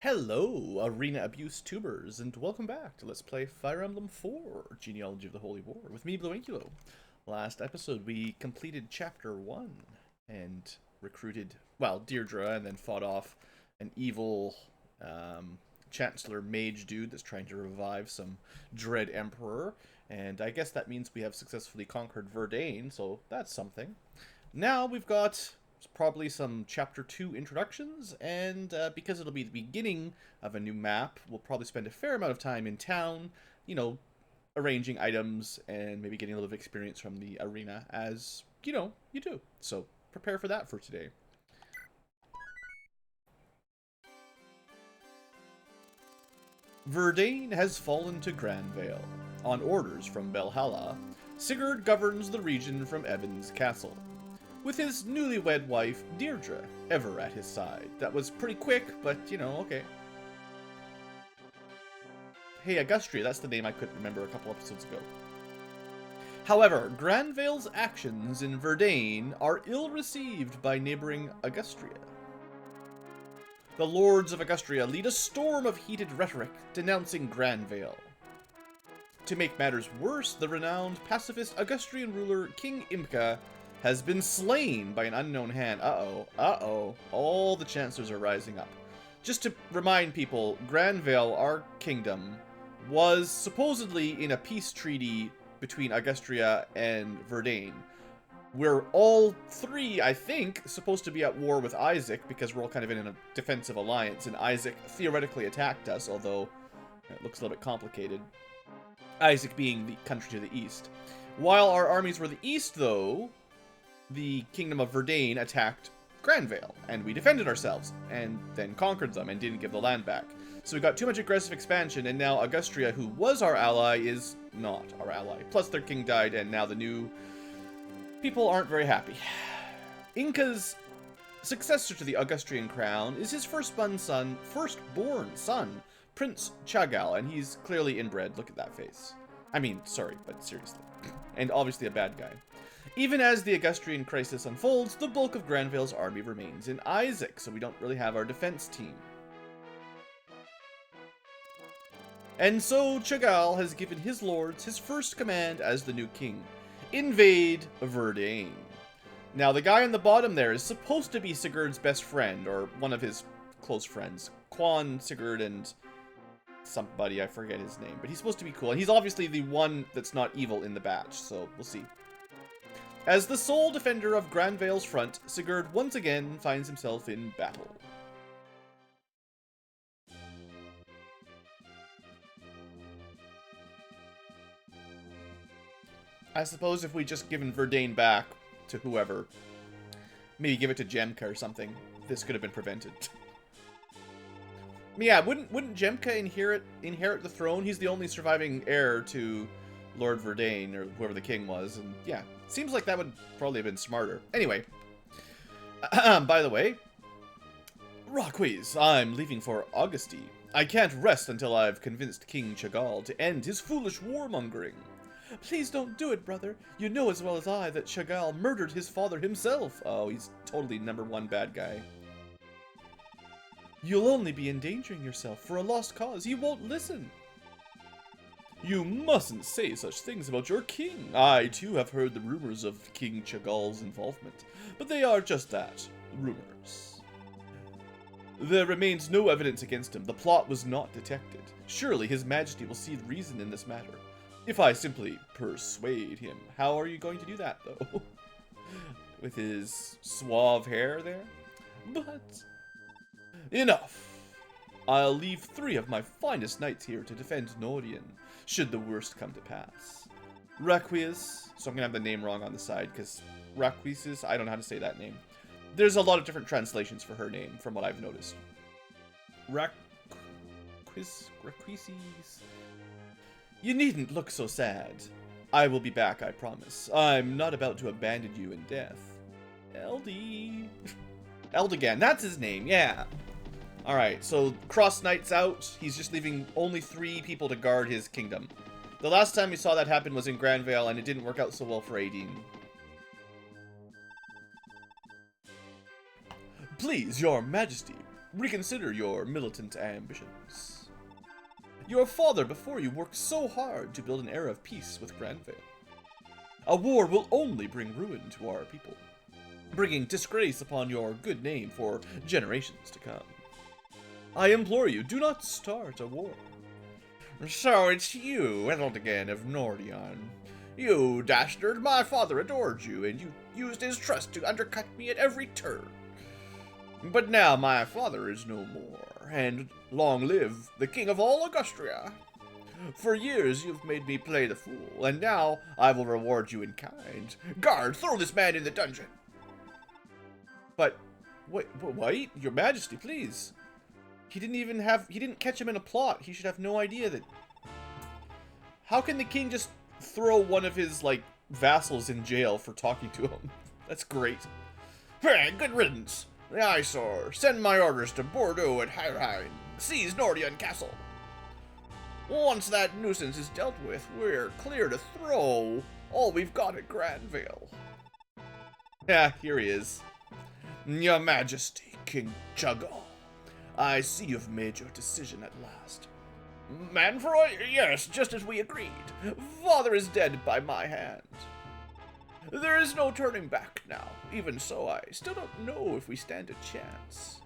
Hello, Arena Abuse Tubers, and welcome back to Let's Play Fire Emblem 4, Genealogy of the Holy War, with me, BlueAnkylo. Last episode, we completed Chapter 1, and recruited, well, Deirdre, and then fought off an evil, Chancellor Mage dude that's trying to revive some Dread Emperor, and I guess that means we have successfully conquered Verdane, so that's something. Now we've got probably some Chapter 2 introductions, and because it'll be the beginning of a new map, we'll probably spend a fair amount of time in town, you know, arranging items and maybe getting a little bit of experience from the arena, as, you know, you do. So prepare for that for today. Verdane has fallen to Granvale. On orders from Belhalla, Sigurd governs the region from Evan's castle, with his newlywed wife, Deirdre, ever at his side. That was pretty quick, but, you know, okay. Hey, Augustria, that's the name I couldn't remember a couple episodes ago. However, Granvale's actions in Verdane are ill-received by neighboring Augustria. The lords of Augustria lead a storm of heated rhetoric denouncing Granvale. To make matters worse, the renowned pacifist Augustrian ruler King Imka has been slain by an unknown hand. Uh-oh. All the chancellors are rising up. Just to remind people, Granvale, our kingdom, was supposedly in a peace treaty between Augustria and Verdane. We're all three, I think, supposed to be at war with Isaac, because we're all kind of in a defensive alliance, and Isaac theoretically attacked us, although it looks a little bit complicated. Isaac being the country to the east. While our armies were the east, though, the Kingdom of Verdane attacked Granvale, and we defended ourselves, and then conquered them, and didn't give the land back. So we got too much aggressive expansion, and now Augustria, who was our ally, is not our ally. Plus their king died, and now the new people aren't very happy. Inca's successor to the Augustrian crown is his firstborn son, Prince Chagall, and he's clearly inbred. Look at that face. I mean, sorry, but seriously. And obviously a bad guy. Even as the Augustrian crisis unfolds, the bulk of Granvale's army remains in Isaac, so we don't really have our defense team. And so Chagall has given his lords his first command as the new king: invade Verdane. Now, the guy on the bottom there is supposed to be Sigurd's best friend, or one of his close friends. Quan, Sigurd, and somebody, I forget his name, but he's supposed to be cool. And he's obviously the one that's not evil in the batch, so we'll see. As the sole defender of Granvale's front, Sigurd once again finds himself in battle. I suppose if we just given Verdane back to whoever, maybe give it to Jemka or something, this could have been prevented. Yeah, wouldn't Jemka inherit the throne? He's the only surviving heir to Lord Verdane, or whoever the king was, and yeah, seems like that would probably have been smarter. Anyway, by the way, Rockwise, I'm leaving for Augusti. I can't rest until I've convinced King Chagall to end his foolish warmongering. Please don't do it, brother. You know as well as I that Chagall murdered his father himself. Oh, he's totally #1 bad guy. You'll only be endangering yourself for a lost cause. He won't listen. You mustn't say such things about your king. I, too, have heard the rumors of King Chagall's involvement, but they are just that, rumors. There remains no evidence against him. The plot was not detected. Surely His Majesty will see reason in this matter. If I simply persuade him. How are you going to do that, though? With his suave hair there? But enough. I'll leave 3 of my finest knights here to defend Nordian, should the worst come to pass. Raquiz, so I'm gonna have the name wrong on the side, because Raquisis, I don't know how to say that name. There's a lot of different translations for her name, from what I've noticed. Raquisis. You needn't look so sad. I will be back, I promise. I'm not about to abandon you in death. Eldigan, that's his name, yeah. Alright, so Cross Knight's out. He's just leaving only 3 people to guard his kingdom. The last time we saw that happen was in Granvale, and it didn't work out so well for Aideen. Please, your majesty, reconsider your militant ambitions. Your father before you worked so hard to build an era of peace with Granvale. A war will only bring ruin to our people, bringing disgrace upon your good name for generations to come. I implore you, do not start a war. So it's you, Eldigan of Nordion. You dastard, my father adored you, and you used his trust to undercut me at every turn. But now my father is no more, and long live the king of all Augustria. For years you've made me play the fool, and now I will reward you in kind. Guard, throw this man in the dungeon! But, wait, your majesty, please. He didn't catch him in a plot. He should have no idea that... How can the king just throw one of his, like, vassals in jail for talking to him? That's great. Hey, good riddance. Aye, sir. Send my orders to Bordeaux and Heirheim. Seize Nordion Castle. Once that nuisance is dealt with, we're clear to throw all we've got at Granvale. Yeah, here he is. Your Majesty, King Chugall. I see you've made your decision at last. Manfroy? Yes, just as we agreed. Father is dead by my hand. There is no turning back now. Even so, I still don't know if we stand a chance.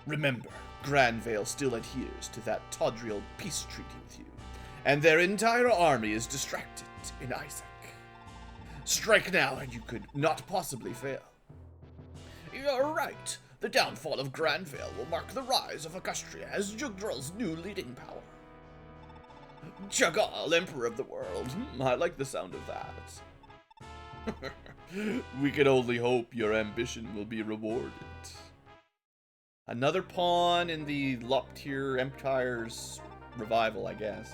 Remember, Granvale still adheres to that tawdry old peace treaty with you, and their entire army is distracted in Isaac. Strike now, and you could not possibly fail. You're right. The downfall of Granvale will mark the rise of Augustria as Jugdrel's new leading power. Chugall, Emperor of the World. I like the sound of that. We can only hope your ambition will be rewarded. Another pawn in the Loptir Empire's revival, I guess.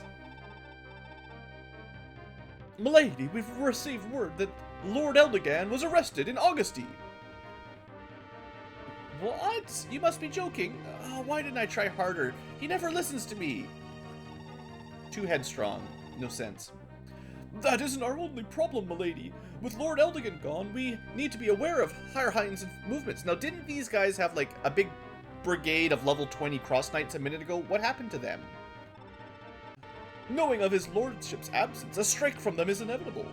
Milady, we've received word that Lord Eldigan was arrested in Augusty. What? You must be joking. Why didn't I try harder? He never listens to me. Too headstrong. No sense. That isn't our only problem, milady. With Lord Eldigan gone, we need to be aware of Heirheim's movements. Now, didn't these guys have, like, a big brigade of level 20 cross knights a minute ago? What happened to them? Knowing of his lordship's absence, a strike from them is inevitable.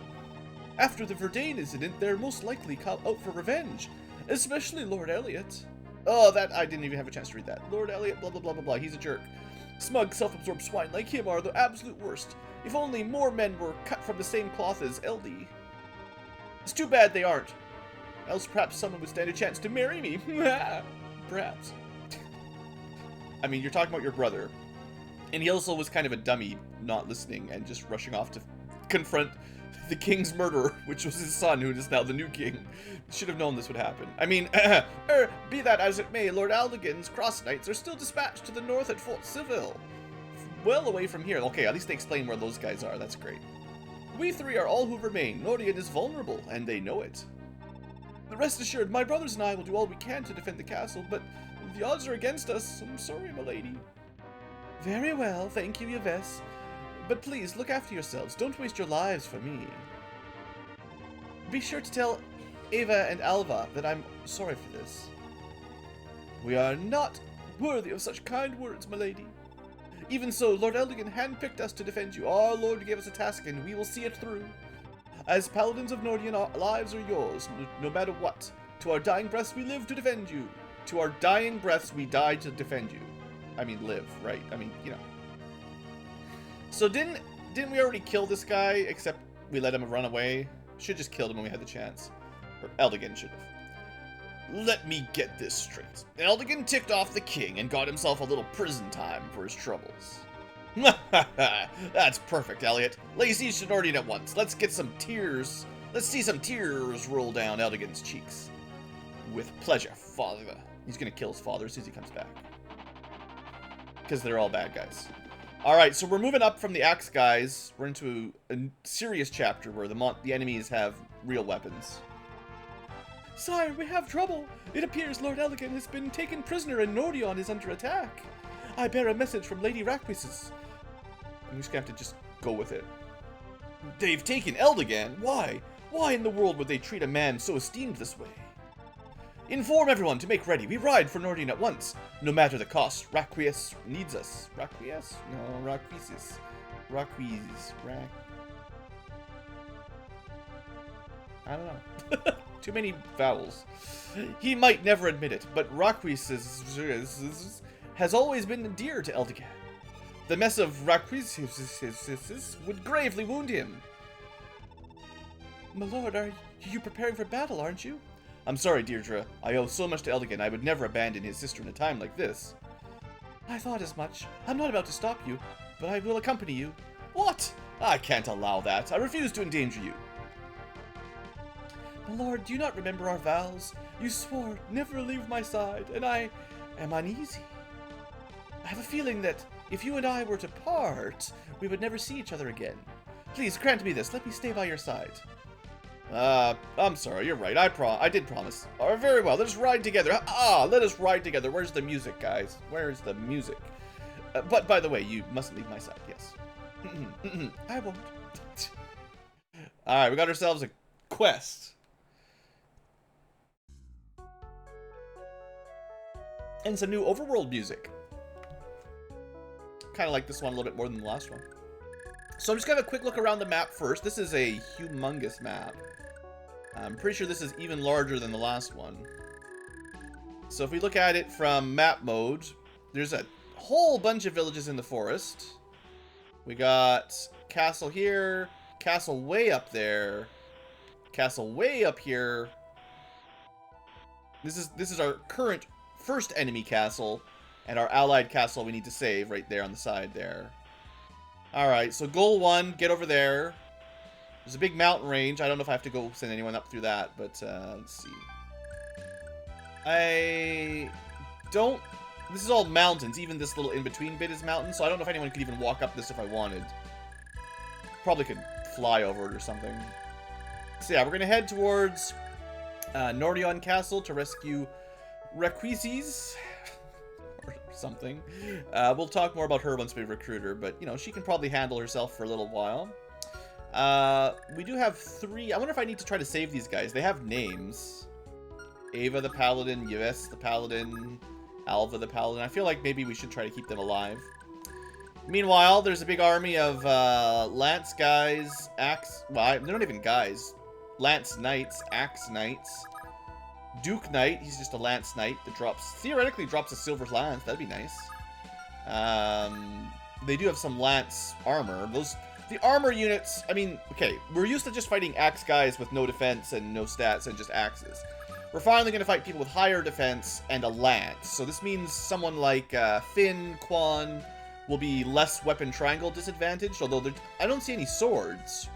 After the Verdane incident, they're most likely out for revenge. Especially Lord Elliot. Oh, that, I didn't even have a chance to read that. Lord Elliot, blah, blah, blah, blah, blah. He's a jerk. Smug, self-absorbed swine like him are the absolute worst. If only more men were cut from the same cloth as Eldy. It's too bad they aren't. Else perhaps someone would stand a chance to marry me. Perhaps. I mean, you're talking about your brother. And he also was kind of a dummy, not listening and just rushing off to confront the king's murderer, which was his son, who is now the new king. Should have known this would happen. I mean, be that as it may, Lord Eldigan's cross knights are still dispatched to the north at Fort Seville. Well away from here. Okay, at least they explain where those guys are. That's great. We three are all who remain. Nordion is vulnerable, and they know it. Rest assured, my brothers and I will do all we can to defend the castle, but the odds are against us. I'm sorry, milady. Very well, thank you, Yves. But please, look after yourselves. Don't waste your lives for me. Be sure to tell Eva and Alva that I'm sorry for this. We are not worthy of such kind words, milady. Even so, Lord Eldigan handpicked us to defend you. Our Lord gave us a task, and we will see it through. As paladins of Nordion, our lives are yours, no matter what. To our dying breaths, we live to defend you. To our dying breaths, we die to defend you. I mean, live, right? I mean, you know. So didn't we already kill this guy, except we let him run away? Should just killed him when we had the chance. Or Eldigan should have. Let me get this straight. Eldigan ticked off the king and got himself a little prison time for his troubles. That's perfect, Elliot. Lay siege to Nordion at once. Let's get some tears. Let's see some tears roll down Eldigan's cheeks. With pleasure, father. He's gonna kill his father as soon as he comes back. Because they're all bad guys. Alright, so we're moving up from the axe guys. We're into a serious chapter where the enemies have real weapons. Sire, we have trouble. It appears Lord Eldigan has been taken prisoner and Nordion is under attack. I bear a message from Lady Raquisis. I'm just gonna have to just go with it. They've taken Eldigan? Why? Why in the world would they treat a man so esteemed this way? Inform everyone to make ready. We ride for Nordian at once, no matter the cost. Raquies needs us. Raquies? No, Raquisis. I don't know. Too many vowels. He might never admit it, but Raquis has always been dear to Eldigan. The mess of Raquis would gravely wound him. My lord, are you preparing for battle, aren't you? I'm sorry, Deirdre. I owe so much to Eldigan, I would never abandon his sister in a time like this. I thought as much. I'm not about to stop you, but I will accompany you. What? I can't allow that. I refuse to endanger you. My lord, do you not remember our vows? You swore never to leave my side, and I am uneasy. I have a feeling that if you and I were to part, we would never see each other again. Please, grant me this. Let me stay by your side. I'm sorry, you're right. I did promise. Very well, let us ride together. Let us ride together. Where's the music, guys? Where's the music? But by the way, you mustn't leave my side, yes. I won't. Alright, we got ourselves a quest. And some new overworld music. Kind of like this one a little bit more than the last one. So I'm just going to have a quick look around the map first. This is a humongous map. I'm pretty sure this is even larger than the last one. So if we look at it from map mode, there's a whole bunch of villages in the forest. We got castle here, castle way up there, castle way up here. This is our current first enemy castle, and our allied castle we need to save right there on the side there. Alright, so goal 1, get over there. There's a big mountain range. I don't know if I have to go send anyone up through that, but let's see. I don't... This is all mountains. Even this little in-between bit is mountains, so I don't know if anyone could even walk up this if I wanted. Probably could fly over it or something. So yeah, we're going to head towards Nordion Castle to rescue Requises or something. We'll talk more about her once we recruit her, but, you know, she can probably handle herself for a little while. We do have 3. I wonder if I need to try to save these guys. They have names. Ava the Paladin, Yves the Paladin, Alva the Paladin. I feel like maybe we should try to keep them alive. Meanwhile, there's a big army of Lance guys, Axe... Well, they're not even guys. Lance Knights, Axe Knights. Duke Knight, he's just a Lance Knight that theoretically drops a silver lance. That'd be nice. They do have some Lance armor. The armor units, I mean, okay, we're used to just fighting axe guys with no defense and no stats and just axes. We're finally going to fight people with higher defense and a lance. So this means someone like Finn, Quan will be less weapon triangle disadvantaged, although I don't see any swords.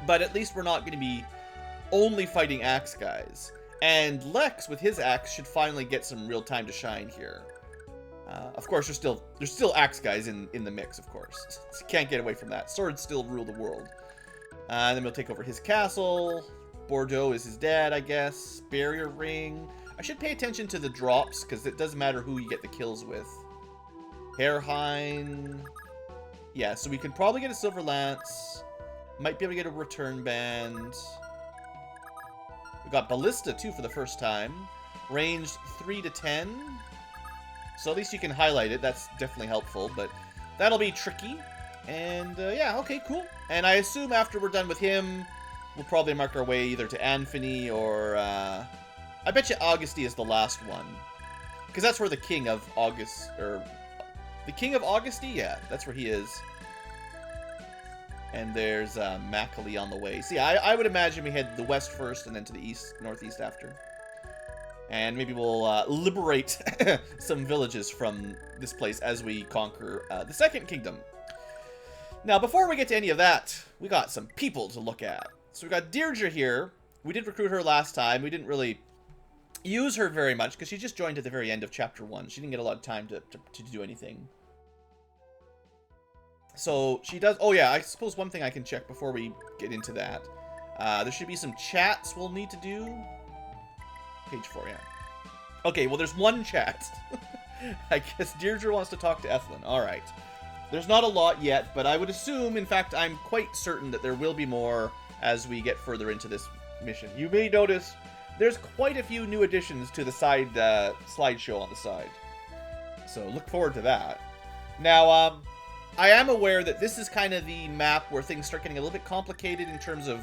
But at least we're not going to be only fighting axe guys. And Lex, with his axe, should finally get some real time to shine here. Of course, there's still axe guys in the mix, of course. So can't get away from that. Swords still rule the world. And then we'll take over his castle. Bordeaux is his dad, I guess. Barrier ring. I should pay attention to the drops, because it doesn't matter who you get the kills with. Herrheim. Yeah, so we could probably get a silver lance. Might be able to get a return band. We got ballista, too, for the first time. Ranged 3 to 10. So at least you can highlight it. That's definitely helpful, but that'll be tricky. And, yeah, okay, cool. And I assume after we're done with him, we'll probably mark our way either to Anfini or, I bet you Augusti is the last one. Because that's where the King of August, or... The King of Augusti? Yeah, that's where he is. And there's, Macaulay on the way. So yeah, I would imagine we head the west first and then to the east, northeast after. And maybe we'll liberate some villages from this place as we conquer the Second Kingdom. Now, before we get to any of that, we got some people to look at. So we got Deirdre here. We did recruit her last time. We didn't really use her very much because she just joined at the very end of Chapter 1. She didn't get a lot of time to do anything. So she does... Oh, yeah, I suppose one thing I can check before we get into that. There should be some chats we'll need to do. Page 4, yeah. Okay, well, there's one chat. I guess Deirdre wants to talk to Ethlin. All right. There's not a lot yet, but I would assume, in fact, I'm quite certain that there will be more as we get further into this mission. You may notice there's quite a few new additions to the side slideshow on the side. So look forward to that. Now, I am aware that this is kind of the map where things start getting a little bit complicated in terms of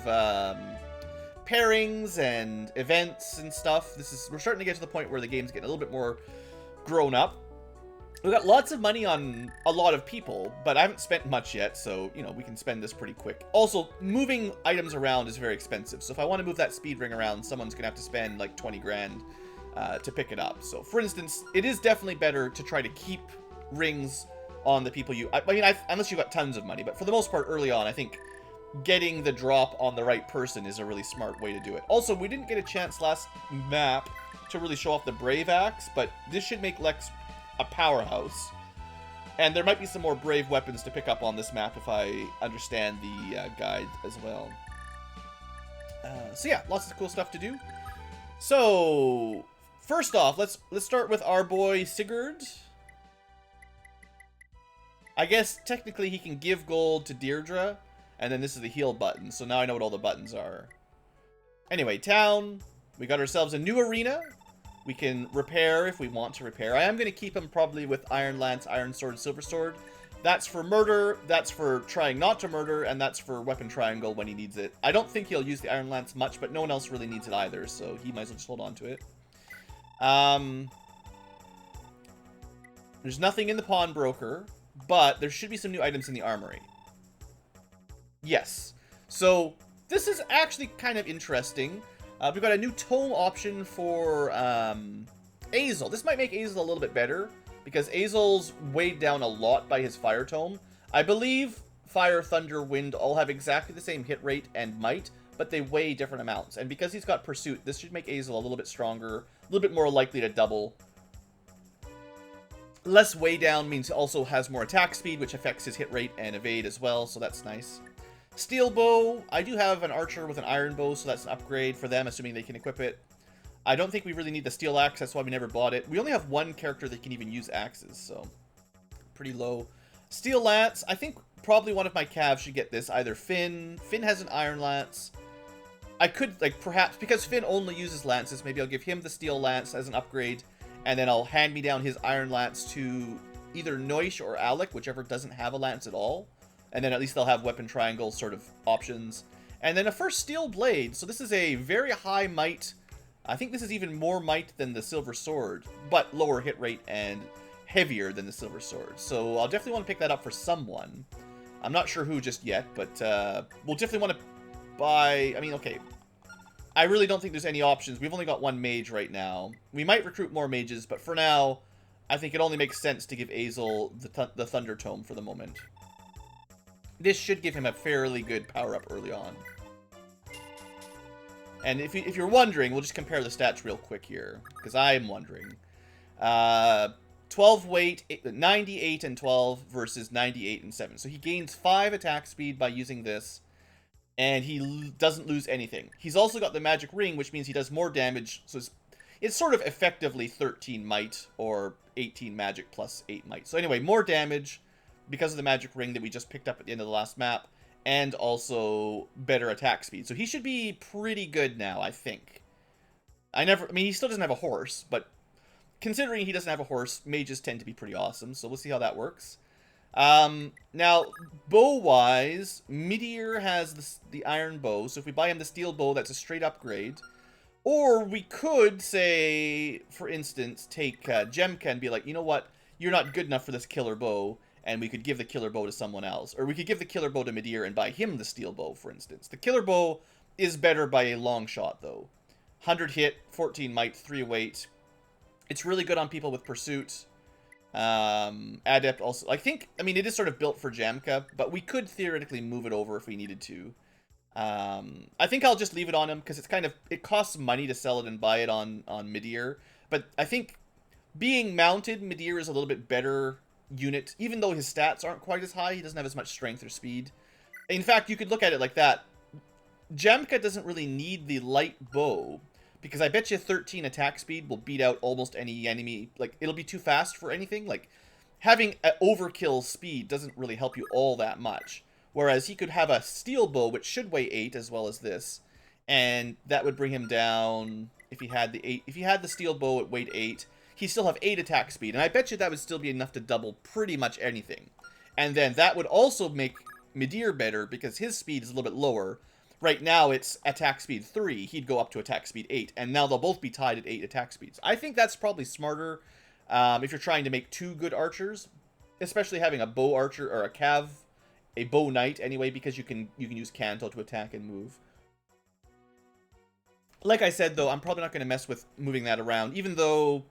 pairings and events and stuff. We're starting to get to the point where the game's getting a little bit more grown up. We've got lots of money on a lot of people, but I haven't spent much yet, so, you know, we can spend this pretty quick. Also, moving items around is very expensive, so if I want to move that speed ring around, someone's going to have to spend, like, 20 grand to pick it up. So, for instance, it is definitely better to try to keep rings on the people you... I mean, unless you've got tons of money, but for the most part, early on, I think getting the drop on the right person is a really smart way to do it. Also, we didn't get a chance last map to really show off the Brave Axe, but this should make Lex a powerhouse, and there might be some more brave weapons to pick up on this map if I understand the guide as well. So yeah, lots of cool stuff to do. So first off, let's start with our boy Sigurd. I guess technically he can give gold to Deirdre, and then this is the heal button. So now I know what all the buttons are. Anyway, town. We got ourselves a new arena. We can repair if we want to repair. I am going to keep him probably with Iron Lance, Iron Sword, Silver Sword. That's for murder, that's for trying not to murder, and that's for Weapon Triangle when he needs it. I don't think he'll use the Iron Lance much, but no one else really needs it either, so he might as well just hold on to it. There's nothing in the pawnbroker, but there should be some new items in the armory. Yes. So, this is actually kind of interesting. We've got a new tome option for Azel. This might make Azel a little bit better, because Azel's weighed down a lot by his fire tome. I believe fire, thunder, wind all have exactly the same hit rate and might, but they weigh different amounts. And because he's got pursuit, this should make Azel a little bit stronger, a little bit more likely to double. Less weigh down means he also has more attack speed, which affects his hit rate and evade as well, so that's nice. Steel bow. I do have an archer with an iron bow, so that's an upgrade for them, assuming they can equip it. I don't think we really need the steel axe, that's why we never bought it. We only have one character that can even use axes, so pretty low. Steel lance. I think probably one of my calves should get this. Either Finn. Finn has an iron lance. I could, like, perhaps, because Finn only uses lances, maybe I'll give him the steel lance as an upgrade, and then I'll hand me down his iron lance to either Noish or Alec, whichever doesn't have a lance at all. And then at least they'll have weapon triangle sort of options. And then a first steel blade. So this is a very high might. I think this is even more might than the silver sword, but lower hit rate and heavier than the silver sword. So I'll definitely want to pick that up for someone. I'm not sure who just yet, but we'll definitely want to buy... I mean, okay. I really don't think there's any options. We've only got one mage right now. We might recruit more mages, but for now, I think it only makes sense to give Azel the Thunder Tome for the moment. This should give him a fairly good power-up early on. And if you're wondering, we'll just compare the stats real quick here, because I am wondering. 12 weight, 98 and 12 versus 98 and 7. So he gains 5 attack speed by using this, and he doesn't lose anything. He's also got the magic ring, which means he does more damage. So it's sort of effectively 13 might, or 18 magic plus 8 might. So anyway, more damage because of the magic ring that we just picked up at the end of the last map, and also better attack speed. So he should be pretty good now, I think. I mean, he still doesn't have a horse, but considering he doesn't have a horse, mages tend to be pretty awesome, so we'll see how that works. Now, bow-wise, Meteor has the iron bow, so if we buy him the steel bow, that's a straight upgrade. Or we could, say, for instance, take Jemka and be like, you know what, you're not good enough for this killer bow, and we could give the killer bow to someone else. Or we could give the killer bow to Meteor and buy him the steel bow, for instance. The killer bow is better by a long shot, though. 100 hit, 14 might, 3 weight. It's really good on people with pursuit. Adept also. I mean, it is sort of built for Jamka, but we could theoretically move it over if we needed to. I think I'll just leave it on him, because it costs money to sell it and buy it on Meteor. But I think being mounted, Meteor is a little bit better unit, even though his stats aren't quite as high. He doesn't have as much strength or speed. In fact, you could look at it like that. Jamka doesn't really need the light bow, because I bet you 13 attack speed will beat out almost any enemy. Like, it'll be too fast for anything. Like, having an overkill speed doesn't really help you all that much. Whereas he could have a steel bow, which should weigh 8 as well as this, and that would bring him down... if he had the steel bow at weight 8, he'd still have 8 attack speed, and I bet you that would still be enough to double pretty much anything. And then that would also make Midir better, because his speed is a little bit lower. Right now, it's attack speed 3. He'd go up to attack speed 8. And now they'll both be tied at 8 attack speeds. I think that's probably smarter if you're trying to make 2 good archers. Especially having a bow archer, or a bow knight anyway, because you can use Kanto to attack and move. Like I said, though, I'm probably not going to mess with moving that around. Even though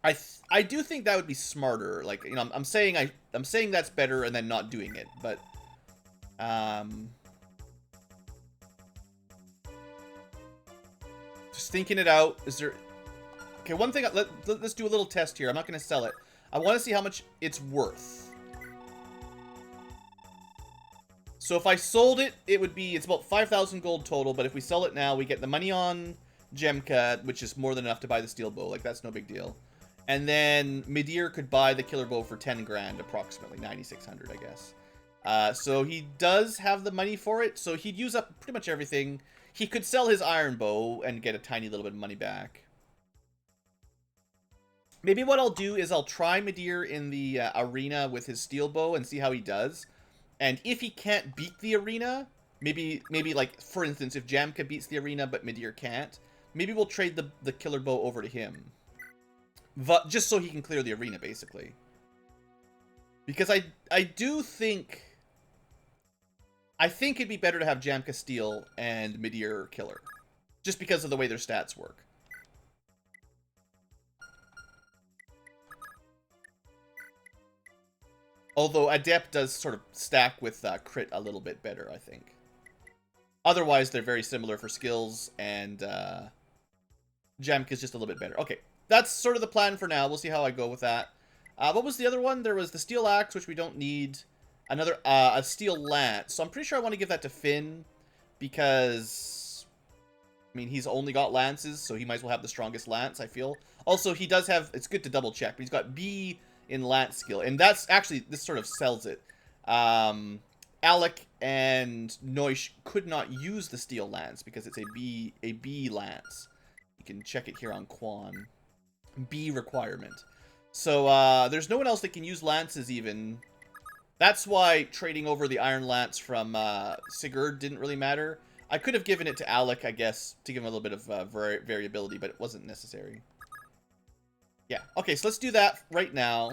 I do think that would be smarter. Like, you know, I'm saying that's better and then not doing it. But... just thinking it out. Is there... Okay, one thing... Let's do a little test here. I'm not going to sell it. I want to see how much it's worth. So if I sold it, it's about 5,000 gold total. But if we sell it now, we get the money on Jemka, which is more than enough to buy the steel bow. Like, that's no big deal. And then Midir could buy the killer bow for 10 grand, approximately. 9,600, I guess. So he does have the money for it. So he'd use up pretty much everything. He could sell his iron bow and get a tiny little bit of money back. Maybe what I'll do is I'll try Midir in the arena with his steel bow and see how he does. And if he can't beat the arena, maybe like, for instance, if Jamka beats the arena but Midir can't, maybe we'll trade the killer bow over to him. Just so he can clear the arena, basically. Because I do think... I think it'd be better to have Jamka steal and Midir killer. Just because of the way their stats work. Although Adept does sort of stack with crit a little bit better, I think. Otherwise, they're very similar for skills, and Jamka's just a little bit better. Okay, that's sort of the plan for now. We'll see how I go with that. What was the other one? There was the Steel Axe, which we don't need. Another, a Steel Lance. So I'm pretty sure I want to give that to Finn, because, I mean, he's only got lances, so he might as well have the strongest lance, I feel. Also, he does have, it's good to double check, but he's got B in lance skill, and that's actually, this sort of sells it. Alec and Noish could not use the Steel Lance, because it's a B lance. You can check it here on Quan. B requirement. So, there's no one else that can use lances, even. That's why trading over the Iron Lance from Sigurd didn't really matter. I could have given it to Alec, I guess, to give him a little bit of variability, but it wasn't necessary. Yeah, okay, so let's do that right now.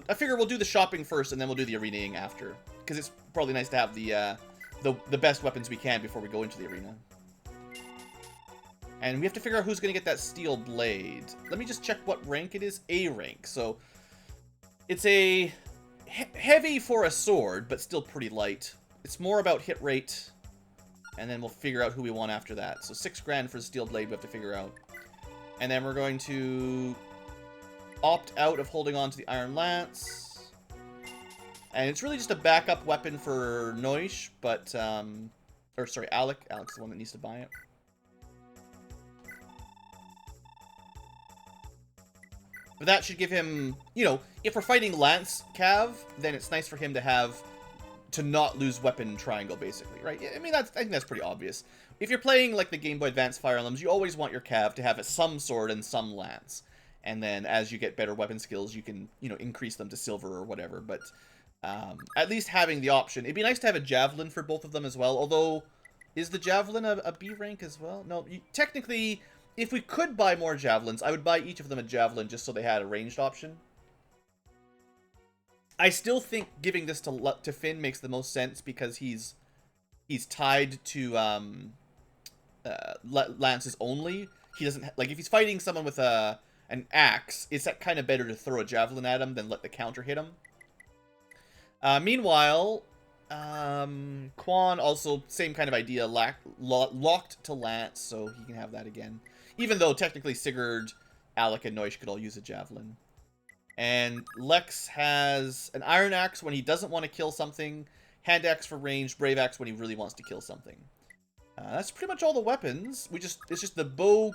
I figure we'll do the shopping first, and then we'll do the arenaing after. Because it's probably nice to have the best weapons we can before we go into the arena. And we have to figure out who's going to get that steel blade. Let me just check what rank it is. A rank, so... It's a heavy for a sword, but still pretty light. It's more about hit rate, and then we'll figure out who we want after that. So 6 grand for the steel blade we have to figure out. And then we're going to opt out of holding on to the Iron Lance. And it's really just a backup weapon for Noish, but, or sorry, Alec. Alec's the one that needs to buy it. But that should give him, you know, if we're fighting Lance Cav, then it's nice for him to have, to not lose weapon triangle, basically, right? I mean, I think that's pretty obvious. If you're playing, like, the Game Boy Advance Fire Emblems, you always want your Cav to have some sword and some lance. And then, as you get better weapon skills, you can, you know, increase them to silver or whatever. But, at least having the option. It'd be nice to have a Javelin for both of them as well, although, is the Javelin a B rank as well? No, technically... If we could buy more Javelins, I would buy each of them a Javelin just so they had a ranged option. I still think giving this to Finn makes the most sense because he's tied to lances only. He doesn't like if he's fighting someone with an axe. It's kind of better to throw a Javelin at him than let the counter hit him. Meanwhile, Quan also same kind of idea, locked to lance, so he can have that again. Even though, technically, Sigurd, Alec, and Noish could all use a Javelin. And Lex has an Iron Axe when he doesn't want to kill something, Hand Axe for range, Brave Axe when he really wants to kill something. That's pretty much all the weapons. It's just the bow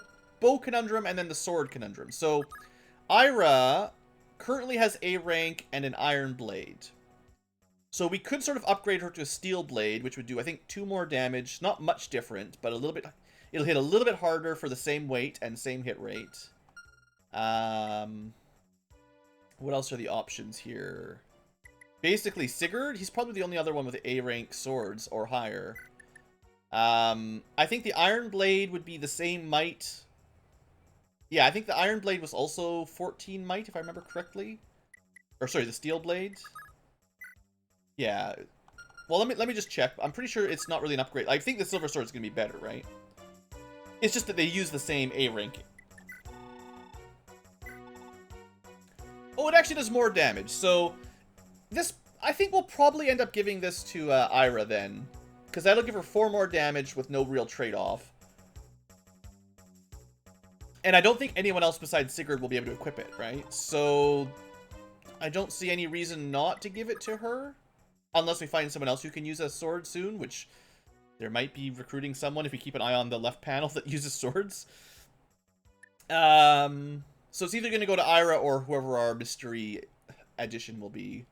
conundrum and then the sword conundrum. So, Ira currently has A rank and an Iron Blade. So we could sort of upgrade her to a Steel Blade, which would do, I think, 2 more damage. Not much different, but a little bit... It'll hit a little bit harder for the same weight and same hit rate. What else are the options here? Basically, Sigurd, he's probably the only other one with A rank swords or higher. I think the Iron Blade would be the same might. Yeah, I think the Iron Blade was also 14 might, if I remember correctly. Or sorry, the Steel Blade. Yeah. Well, let me just check. I'm pretty sure it's not really an upgrade. I think the Silver Sword is going to be better, right? It's just that they use the same A ranking. Oh, it actually does more damage. So, this, I think we'll probably end up giving this to Ira then. Because that'll give her 4 more damage with no real trade-off. And I don't think anyone else besides Sigurd will be able to equip it, right? So, I don't see any reason not to give it to her. Unless we find someone else who can use a sword soon, which there might be recruiting someone if we keep an eye on the left panel that uses swords. So it's either going to go to Ira or whoever our mystery addition will be.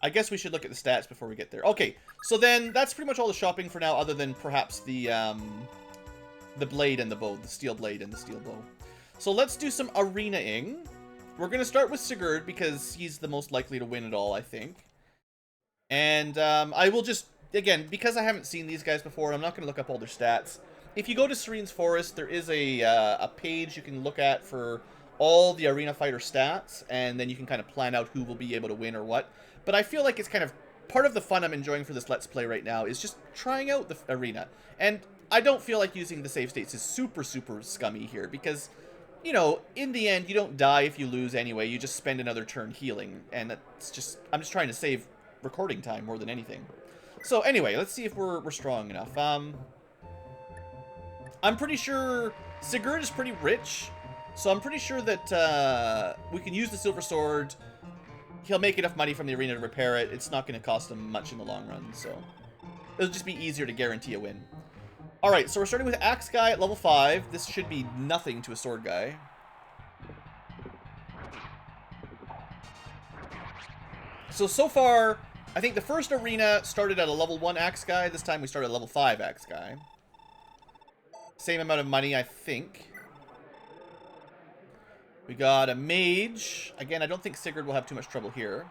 I guess we should look at the stats before we get there. Okay, so then that's pretty much all the shopping for now, other than perhaps the blade and the bow, the steel blade and the steel bow. So let's do some arena-ing. We're going to start with Sigurd because he's the most likely to win it all, I think. And I will just, again, because I haven't seen these guys before, I'm not going to look up all their stats. If you go to SerenesForest, there is a page you can look at for all the arena fighter stats, and then you can kind of plan out who will be able to win or what. But I feel like it's kind of part of the fun I'm enjoying for this Let's Play right now is just trying out the arena. And I don't feel like using the save states is super, super scummy here because, you know, in the end, you don't die if you lose anyway. You just spend another turn healing, and that's just, I'm just trying to save recording time more than anything. So anyway, let's see if we're strong enough. I'm pretty sure Sigurd is pretty rich, so I'm pretty sure that we can use the Silver Sword. He'll make enough money from the arena to repair it. It's not going to cost him much in the long run, so it'll just be easier to guarantee a win. Alright, so we're starting with Axe Guy at level 5. This should be nothing to a Sword Guy. So far, I think the first arena started at a level 1 Axe Guy. This time we started at level 5 Axe Guy. Same amount of money, I think. We got a Mage. Again, I don't think Sigurd will have too much trouble here.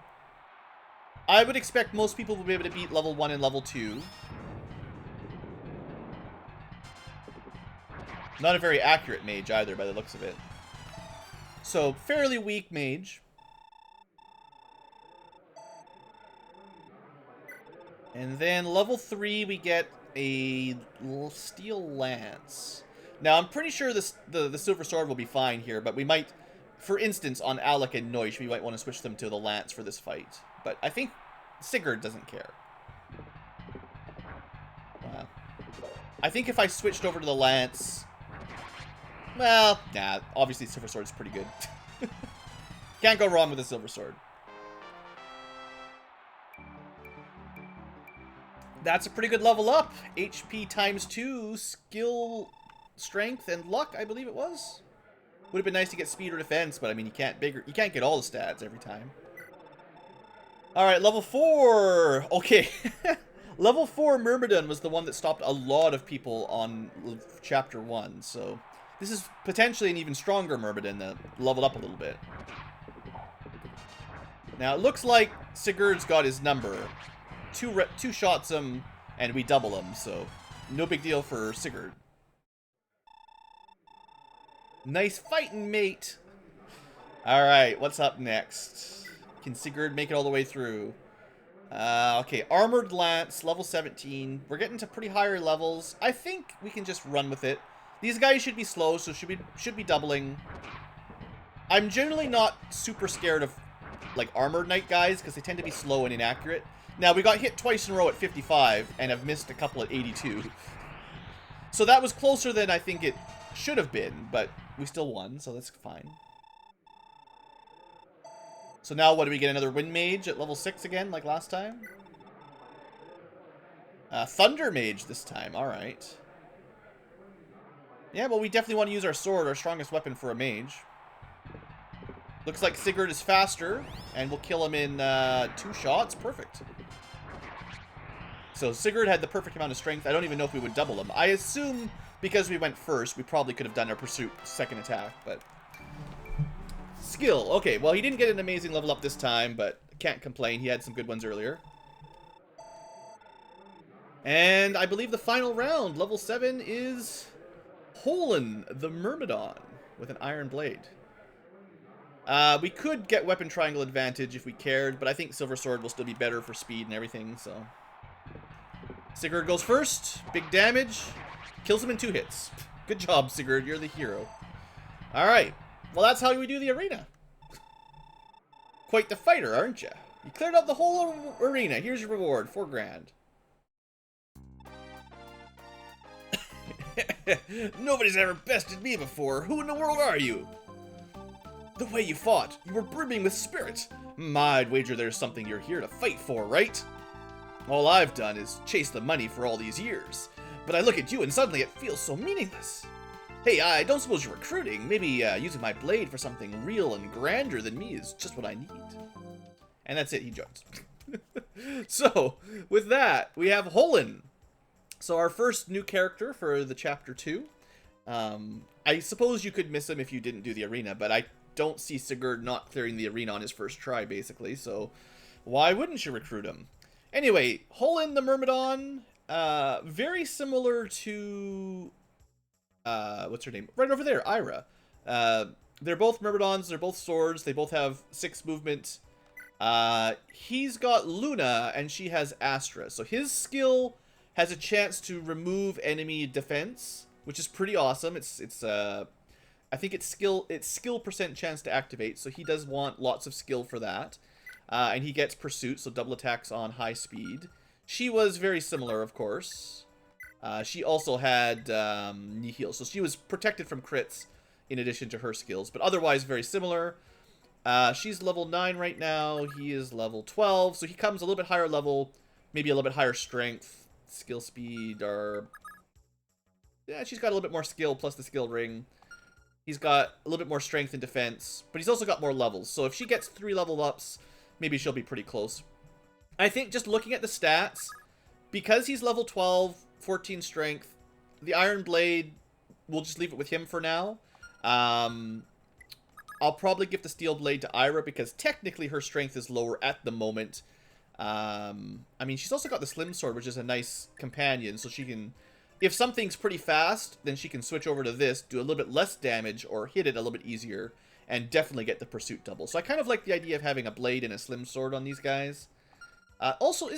I would expect most people will be able to beat level 1 and level 2. Not a very accurate Mage either, by the looks of it. So, fairly weak Mage. And then level 3, we get a Steel Lance. Now, I'm pretty sure the Silver Sword will be fine here, but we might, for instance, on Alec and Noish, we might want to switch them to the Lance for this fight. But I think Sigurd doesn't care. Wow. I think if I switched over to the Lance... Well, nah, obviously Silver Sword's pretty good. Can't go wrong with a Silver Sword. That's a pretty good level up. HP times 2, skill, strength, and luck, I believe it was. Would have been nice to get speed or defense, but I mean, you can't get all the stats every time. All right, level 4. Okay. Level 4 Myrmidon was the one that stopped a lot of people on chapter 1, so this is potentially an even stronger Myrmidon that leveled up a little bit. Now, it looks like Sigurd's got his number. Two shots him, and we double him, so no big deal for Sigurd. Nice fighting, mate. Alright, what's up next? Can Sigurd make it all the way through? Okay, Armored Lance, level 17. We're getting to pretty higher levels. I think we can just run with it. These guys should be slow, so should be doubling. I'm generally not super scared of, like, Armored Knight guys, because they tend to be slow and inaccurate. Now, we got hit twice in a row at 55, and have missed a couple at 82. So that was closer than I think it should have been, but we still won, so that's fine. So now, what, do we get another Wind Mage at level 6 again, like last time? Thunder Mage this time, alright. Yeah, well, we definitely want to use our sword, our strongest weapon, for a mage. Looks like Sigurd is faster, and we'll kill him in 2 shots. Perfect. So Sigurd had the perfect amount of strength. I don't even know if we would double him. I assume because we went first, we probably could have done our pursuit second attack, but... Skill. Okay, well, he didn't get an amazing level up this time, but can't complain. He had some good ones earlier. And I believe the final round, level 7, is Holin the Myrmidon with an iron blade. We could get weapon triangle advantage if we cared, but I think Silver Sword will still be better for speed and everything, so... Sigurd goes first. Big damage. Kills him in 2 hits. Good job, Sigurd. You're the hero. Alright. Well, that's how we do the arena. Quite the fighter, aren't you? You cleared out the whole arena. Here's your reward. 4 grand. Nobody's ever bested me before. Who in the world are you? The way you fought. You were brimming with spirit. I'd wager there's something you're here to fight for, right? All I've done is chase the money for all these years. But I look at you and suddenly it feels so meaningless. Hey, I don't suppose you're recruiting. Maybe using my blade for something real and grander than me is just what I need. And that's it, he joins. So, with that, we have Holin. So our first new character for the Chapter 2. I suppose you could miss him if you didn't do the arena, but I don't see Sigurd not clearing the arena on his first try, basically. So, why wouldn't you recruit him? Anyway, Holin the Myrmidon, very similar to... what's her name? Right over there, Ira. They're both Myrmidons, they're both swords, they both have 6 movement. He's got Luna, and she has Astra. So his skill has a chance to remove enemy defense, which is pretty awesome. I think it's skill percent chance to activate, so he does want lots of skill for that. And he gets Pursuit, so double attacks on high speed. She was very similar, of course. She also had Nihil, so she was protected from crits in addition to her skills, but otherwise very similar. She's level 9 right now, he is level 12, so he comes a little bit higher level, maybe a little bit higher strength, skill speed, or... Yeah, she's got a little bit more skill plus the skill ring. He's got a little bit more strength and defense, but he's also got more levels, so if she gets 3 level ups, maybe she'll be pretty close. I think just looking at the stats, because he's level 12, 14 strength, the Iron Blade, we'll just leave it with him for now. I'll probably give the Steel Blade to Ira because technically her strength is lower at the moment. I mean, she's also got the Slim Sword, which is a nice companion, so she can... If something's pretty fast, then she can switch over to this, do a little bit less damage, or hit it a little bit easier, and definitely get the Pursuit double. So I kind of like the idea of having a Blade and a Slim Sword on these guys. Also,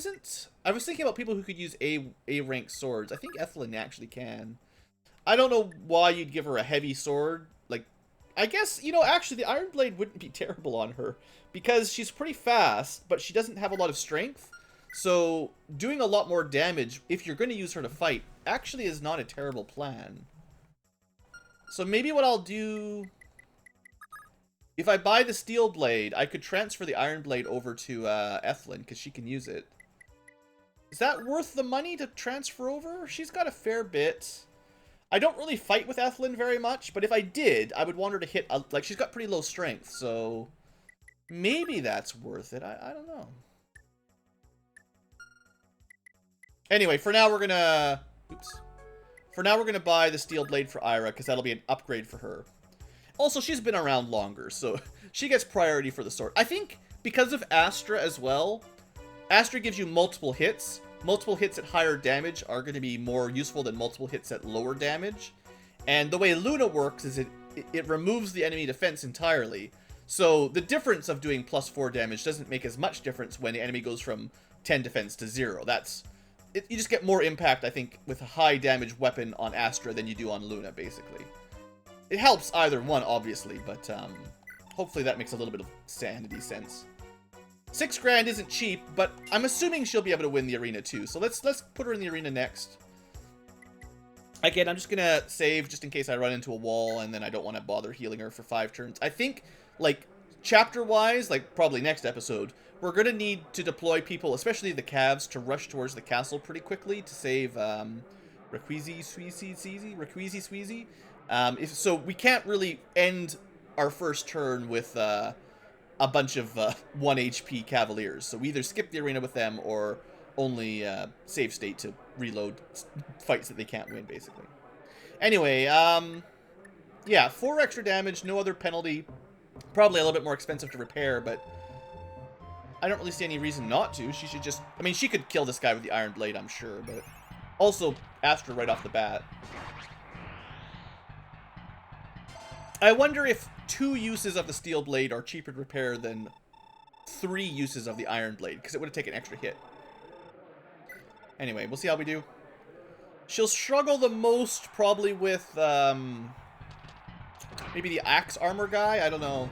I was thinking about people who could use A-rank swords. I think Ethelyn actually can. I don't know why you'd give her a heavy sword. Like, I guess, you know, actually, the Iron Blade wouldn't be terrible on her. Because she's pretty fast, but she doesn't have a lot of strength. So, doing a lot more damage, if you're going to use her to fight, actually is not a terrible plan. So maybe what I'll do... If I buy the Steel Blade, I could transfer the Iron Blade over to Ethelyn, because she can use it. Is that worth the money to transfer over? She's got a fair bit. I don't really fight with Ethelyn very much, but if I did, I would want her to hit... like, she's got pretty low strength, so... Maybe that's worth it. I don't know. Anyway, for now we're gonna... Oops. For now we're gonna buy the Steel Blade for Ira, because that'll be an upgrade for her. Also, she's been around longer, so she gets priority for the sword. I think because of Astra as well, Astra gives you multiple hits. Multiple hits at higher damage are going to be more useful than multiple hits at lower damage. And the way Luna works is it removes the enemy defense entirely. So the difference of doing +4 damage doesn't make as much difference when the enemy goes from 10 defense to 0. You just get more impact, I think, with a high damage weapon on Astra than you do on Luna, basically. It helps either one, obviously, but hopefully that makes a little bit of sanity sense. 6 grand isn't cheap, but I'm assuming she'll be able to win the arena too. So let's put her in the arena next. Again, I'm just gonna save just in case I run into a wall and then I don't want to bother healing her for 5 turns. I think, like, chapter-wise, like probably next episode, we're gonna need to deploy people, especially the Cavs, to rush towards the castle pretty quickly to save Requizi Sweezy. So we can't really end our first turn with a bunch of 1 HP Cavaliers. So we either skip the arena with them or only save state to reload fights that they can't win, basically. Anyway, yeah, 4 extra damage, no other penalty. Probably a little bit more expensive to repair, but I don't really see any reason not to. She should just... I mean, she could kill this guy with the Iron Blade, I'm sure, but... Also, Astra right off the bat. I wonder if 2 uses of the Steel Blade are cheaper to repair than 3 uses of the Iron Blade, because it would have taken an extra hit. Anyway, we'll see how we do. She'll struggle the most probably with, maybe the Axe Armor guy? I don't know.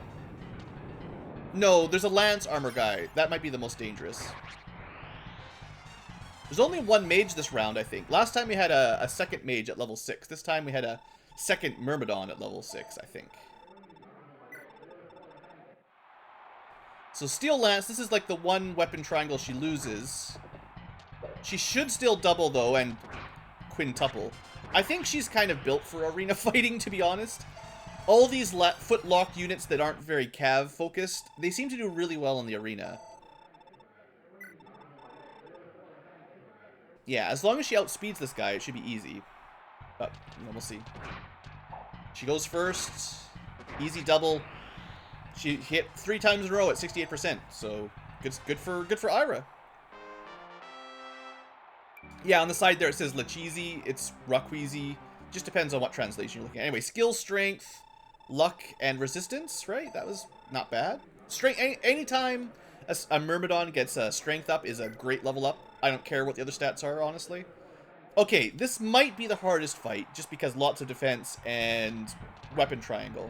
No, there's a Lance Armor guy. That might be the most dangerous. There's only 1 mage this round, I think. Last time we had a second mage at level 6. This time we had a second Myrmidon at level 6, I think. So Steel Lance, this is like the 1 weapon triangle she loses. She should still double, though, and quintuple. I think she's kind of built for arena fighting, to be honest. All these foot-lock units that aren't very cav-focused, they seem to do really well in the arena. Yeah, as long as she outspeeds this guy, it should be easy. But, we'll see. She goes first. Easy double. She hit 3 times in a row at 68%, so good for Ira. Yeah, on the side there it says Lacheezy, it's Ruckweezy. Just depends on what translation you're looking at. Anyway, skill, strength, luck, and resistance, right? That was not bad. Strength, anytime a Myrmidon gets a strength up is a great level up. I don't care what the other stats are, honestly. Okay, this might be the hardest fight, just because lots of defense and weapon triangle.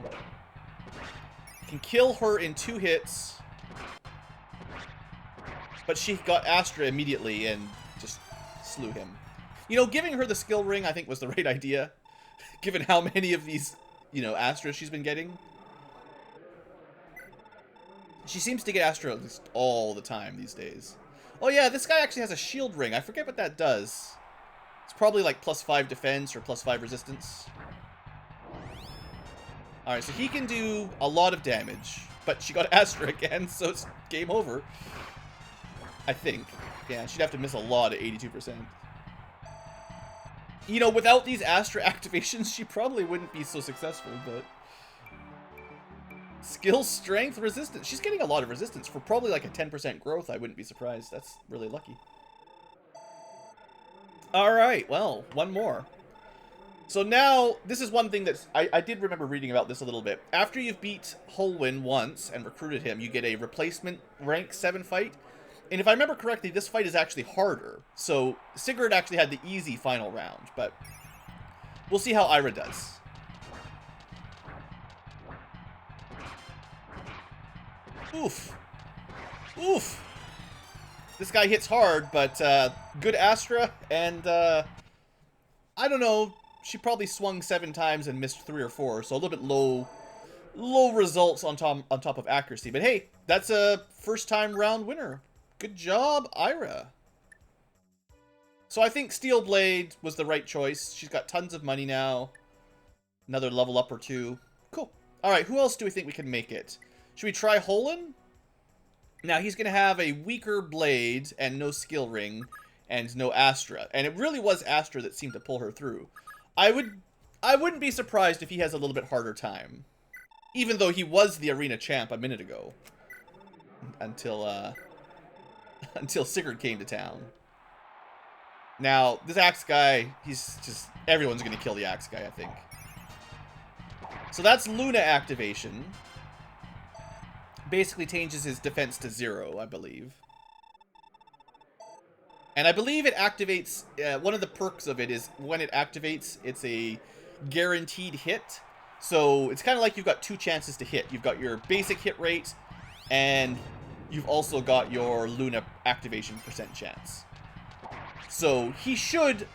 Can kill her in 2 hits. But she got Astra immediately and just slew him. You know, giving her the skill ring I think was the right idea. Given how many of these, you know, Astras she's been getting. She seems to get Astra at least all the time these days. Oh yeah, this guy actually has a shield ring. I forget what that does. It's probably like +5 defense or +5 resistance. Alright, so he can do a lot of damage. But she got Astra again, so it's game over. I think. Yeah, she'd have to miss a lot at 82%. You know, without these Astra activations, she probably wouldn't be so successful, but... Skill, strength, resistance. She's getting a lot of resistance. For probably like a 10% growth, I wouldn't be surprised. That's really lucky. Alright, well, 1 more. So now, this is one thing that's... I did remember reading about this a little bit. After you've beat Holwyn once and recruited him, you get a replacement rank 7 fight. And if I remember correctly, this fight is actually harder. So Sigurd actually had the easy final round, but we'll see how Ira does. Oof. Oof. This guy hits hard, but good Astra, and I don't know, she probably swung 7 times and missed 3 or 4, so a little bit low results on top of accuracy. But hey, that's a first-time round winner. Good job, Ira. So I think Steel Blade was the right choice. She's got tons of money now. Another level up or 2. Cool. Alright, who else do we think we can make it? Should we try Holwyn? Now, he's going to have a weaker blade and no skill ring and no Astra. And it really was Astra that seemed to pull her through. I wouldn't be surprised if he has a little bit harder time. Even though he was the arena champ a minute ago. Until Sigurd came to town. Now, this Axe guy, he's just... Everyone's going to kill the Axe guy, I think. So that's Luna activation. Basically changes his defense to 0, I believe. And I believe it activates... one of the perks of it is when it activates, it's a guaranteed hit. So it's kind of like you've got 2 chances to hit. You've got your basic hit rate, and you've also got your Luna activation % chance. So he should...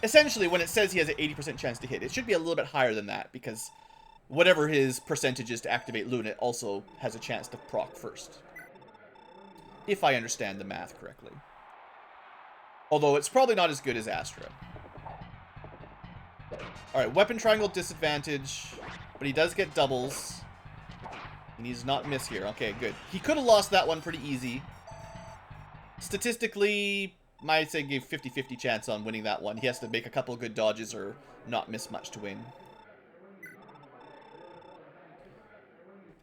Essentially, when it says he has an 80% chance to hit, it should be a little bit higher than that, because whatever his percentage is to activate Luna also has a chance to proc first. If I understand the math correctly. Although it's probably not as good as Astra. Alright, weapon triangle disadvantage, but he does get doubles. He needs to not miss here. Okay, good. He could have lost that one pretty easy. Statistically, I'd say gave 50-50 chance on winning that one. He has to make a couple of good dodges or not miss much to win.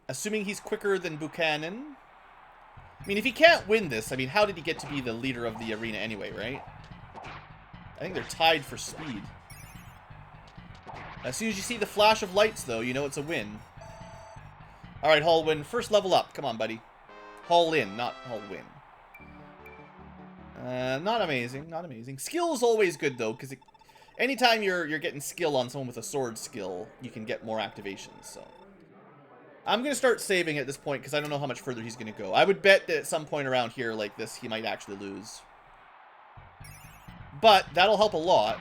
Assuming he's quicker than Buchanan. I mean, if he can't win this, I mean, how did he get to be the leader of the arena anyway, right? I think they're tied for speed. As soon as you see the flash of lights, though, you know it's a win. Alright, Hallwin, first level up. Come on, buddy. Haul in, not Haul win. Not amazing, not amazing. Skill is always good, though, because anytime you're getting skill on someone with a sword skill, you can get more activations, so... I'm going to start saving at this point because I don't know how much further he's going to go. I would bet that at some point around here like this, he might actually lose. But that'll help a lot.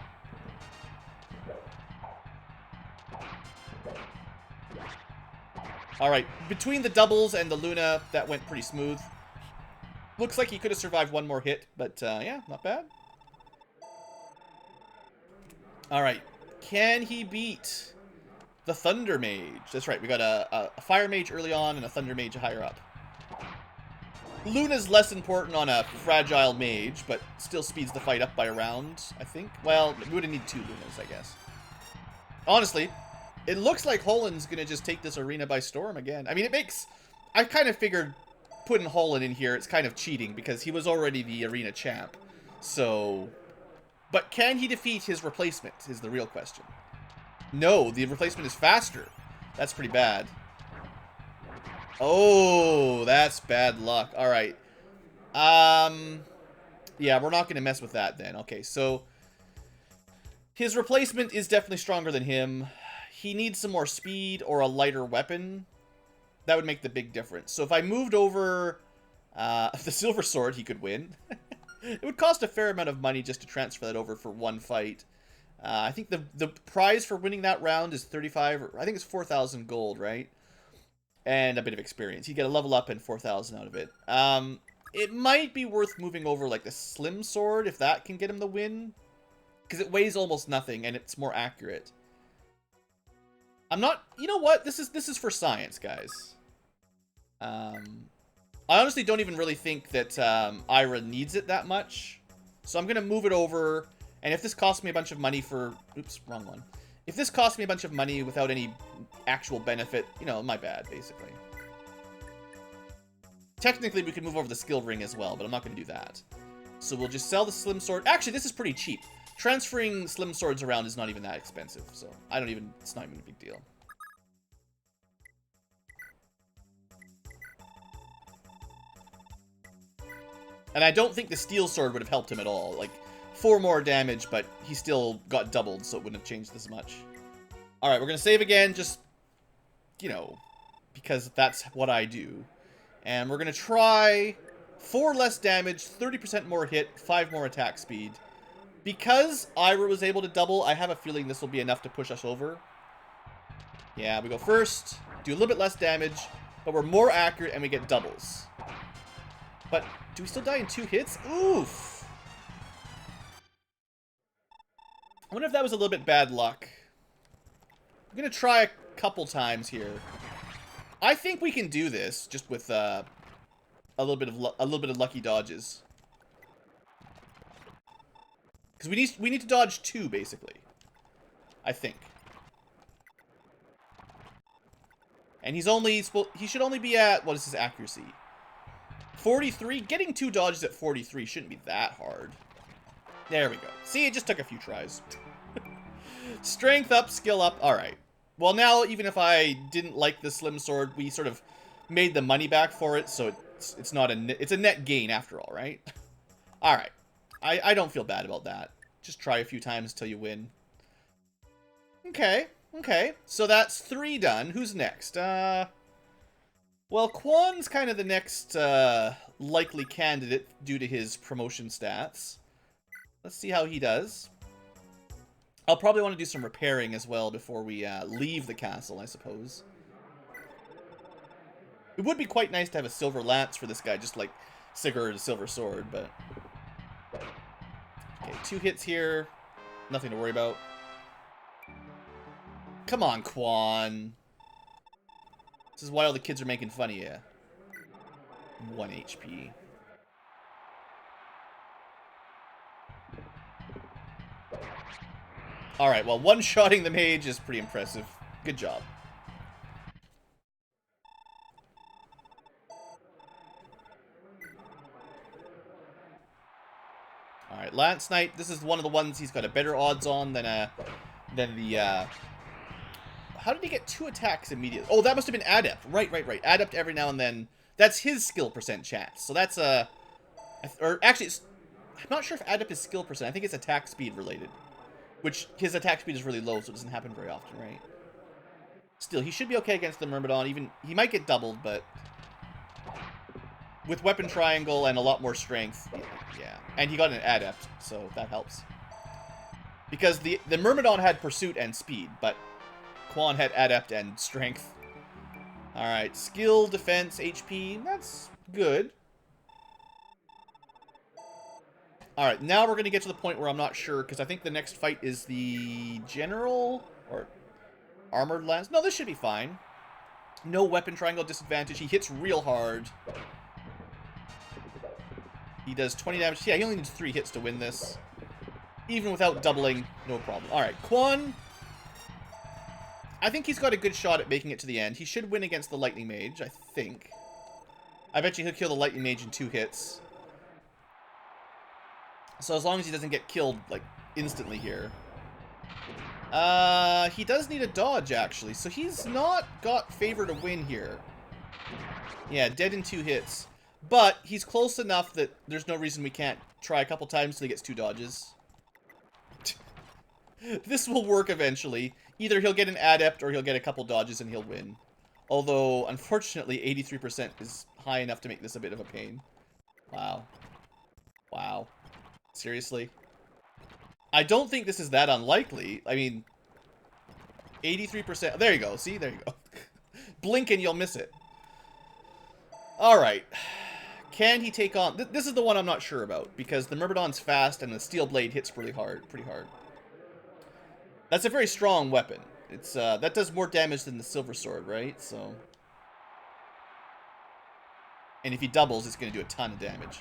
Alright, between the doubles and the Luna, that went pretty smooth. Looks like he could have survived one more hit, but yeah, not bad. Alright, can he beat... the Thunder Mage? That's right, we got a Fire Mage early on and a Thunder Mage higher up. Luna's less important on a Fragile Mage, but still speeds the fight up by a round, I think. Well, we would need 2 Lunas, I guess. Honestly, it looks like Holin's gonna just take this arena by storm again. I mean, it makes... I kind of figured putting Holin in here, it's kind of cheating, because he was already the arena champ. So... But can he defeat his replacement, is the real question. No, the replacement is faster. That's pretty bad. Oh, that's bad luck. Alright. Yeah, we're not going to mess with that then. Okay, so... his replacement is definitely stronger than him. He needs some more speed or a lighter weapon. That would make the big difference. So if I moved over the Silver Sword, he could win. It would cost a fair amount of money just to transfer that over for one fight. I think the prize for winning that round is 35, or I think it's 4,000 gold, right? And a bit of experience. You get a level up and 4,000 out of it. It might be worth moving over like the Slim Sword if that can get him the win. Because it weighs almost nothing and it's more accurate. I'm not... You know what? This is for science, guys. I honestly don't even really think that Ira needs it that much. So I'm going to move it over... And if this costs me a bunch of money for... Oops, wrong one. If this costs me a bunch of money without any actual benefit, you know, my bad, basically. Technically, we could move over the skill ring as well, but I'm not going to do that. So we'll just sell the Slim Sword. Actually, this is pretty cheap. Transferring Slim Swords around is not even that expensive, so it's not even a big deal. And I don't think the Steel Sword would have helped him at all. Like... 4 more damage, but he still got doubled, so it wouldn't have changed as much. Alright, we're going to save again, just, you know, because that's what I do. And we're going to try 4 less damage, 30% more hit, 5 more attack speed. Because Ira was able to double, I have a feeling this will be enough to push us over. Yeah, we go first, do a little bit less damage, but we're more accurate and we get doubles. But do we still die in 2 hits? Oof! I wonder if that was a little bit bad luck. I'm gonna try a couple times here. I think we can do this just with a little bit of lucky dodges. Because we need to dodge 2 basically. I think. And he should only be at, what is his accuracy? 43. Getting 2 dodges at 43 shouldn't be that hard. There we go. See, it just took a few tries. Strength up, skill up. Alright. Well, now, even if I didn't like the Slim Sword, we sort of made the money back for it, so it's not it's a net gain after all, right? Alright. I don't feel bad about that. Just try a few times till you win. Okay. Okay. So that's 3 done. Who's next? Well, Quan's kind of the next likely candidate due to his promotion stats. Let's see how he does. I'll probably want to do some repairing as well before we leave the castle, I suppose. It would be quite nice to have a silver lance for this guy, just like Sigurd's silver sword, but... Okay, 2 hits here. Nothing to worry about. Come on, Quan. This is why all the kids are making fun of you. 1 HP. Alright, well, one-shotting the mage is pretty impressive. Good job. Alright, Lance Knight, this is one of the ones he's got a better odds on than the, how did he get 2 attacks immediately? Oh, that must have been Adept. Right. Adept every now and then. That's his skill percent chance. So that's, or actually, I'm not sure if Adept is skill percent. I think it's attack speed related. Which, his attack speed is really low, so it doesn't happen very often, right? Still, he should be okay against the Myrmidon. Even, he might get doubled, but with Weapon Triangle and a lot more strength, yeah. And he got an Adept, so that helps. Because the Myrmidon had Pursuit and Speed, but Quan had Adept and Strength. Alright, Skill, Defense, HP, that's good. Alright, now we're going to get to the point where I'm not sure, because I think the next fight is the General, or Armored Lance. No, this should be fine. No Weapon Triangle disadvantage. He hits real hard. He does 20 damage. Yeah, he only needs 3 hits to win this. Even without doubling, no problem. Alright, Quan. I think he's got a good shot at making it to the end. He should win against the Lightning Mage, I think. I bet you he'll kill the Lightning Mage in 2 hits. So as long as he doesn't get killed, like, instantly here. He does need a dodge, actually. So he's not got favor to win here. Yeah, dead in 2 hits. But he's close enough that there's no reason we can't try a couple times till he gets 2 dodges. This will work eventually. Either he'll get an Adept or he'll get a couple dodges and he'll win. Although, unfortunately, 83% is high enough to make this a bit of a pain. Wow. Wow. Seriously? I don't think this is that unlikely. I mean, 83%. There you go. See? There you go. Blink and you'll miss it. Alright. Can he take on... This is the one I'm not sure about, because the Myrmidon's fast and the Steel Blade hits pretty hard. That's a very strong weapon. It's that does more damage than the Silver Sword, right? So, and if he doubles, it's going to do a ton of damage.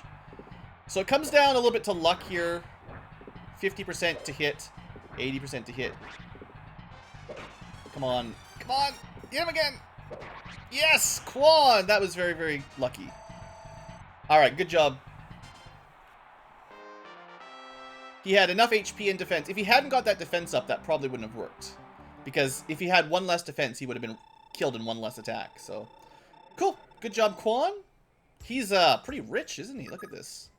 So it comes down a little bit to luck here. 50% to hit, 80% to hit. Come on, come on, get him again. Yes, Quan. That was very, very lucky. All right, good job. He had enough HP and defense. If he hadn't got that defense up, that probably wouldn't have worked. Because if he had 1 less defense, he would have been killed in 1 less attack. So, cool. Good job, Quan. He's pretty rich, isn't he? Look at this.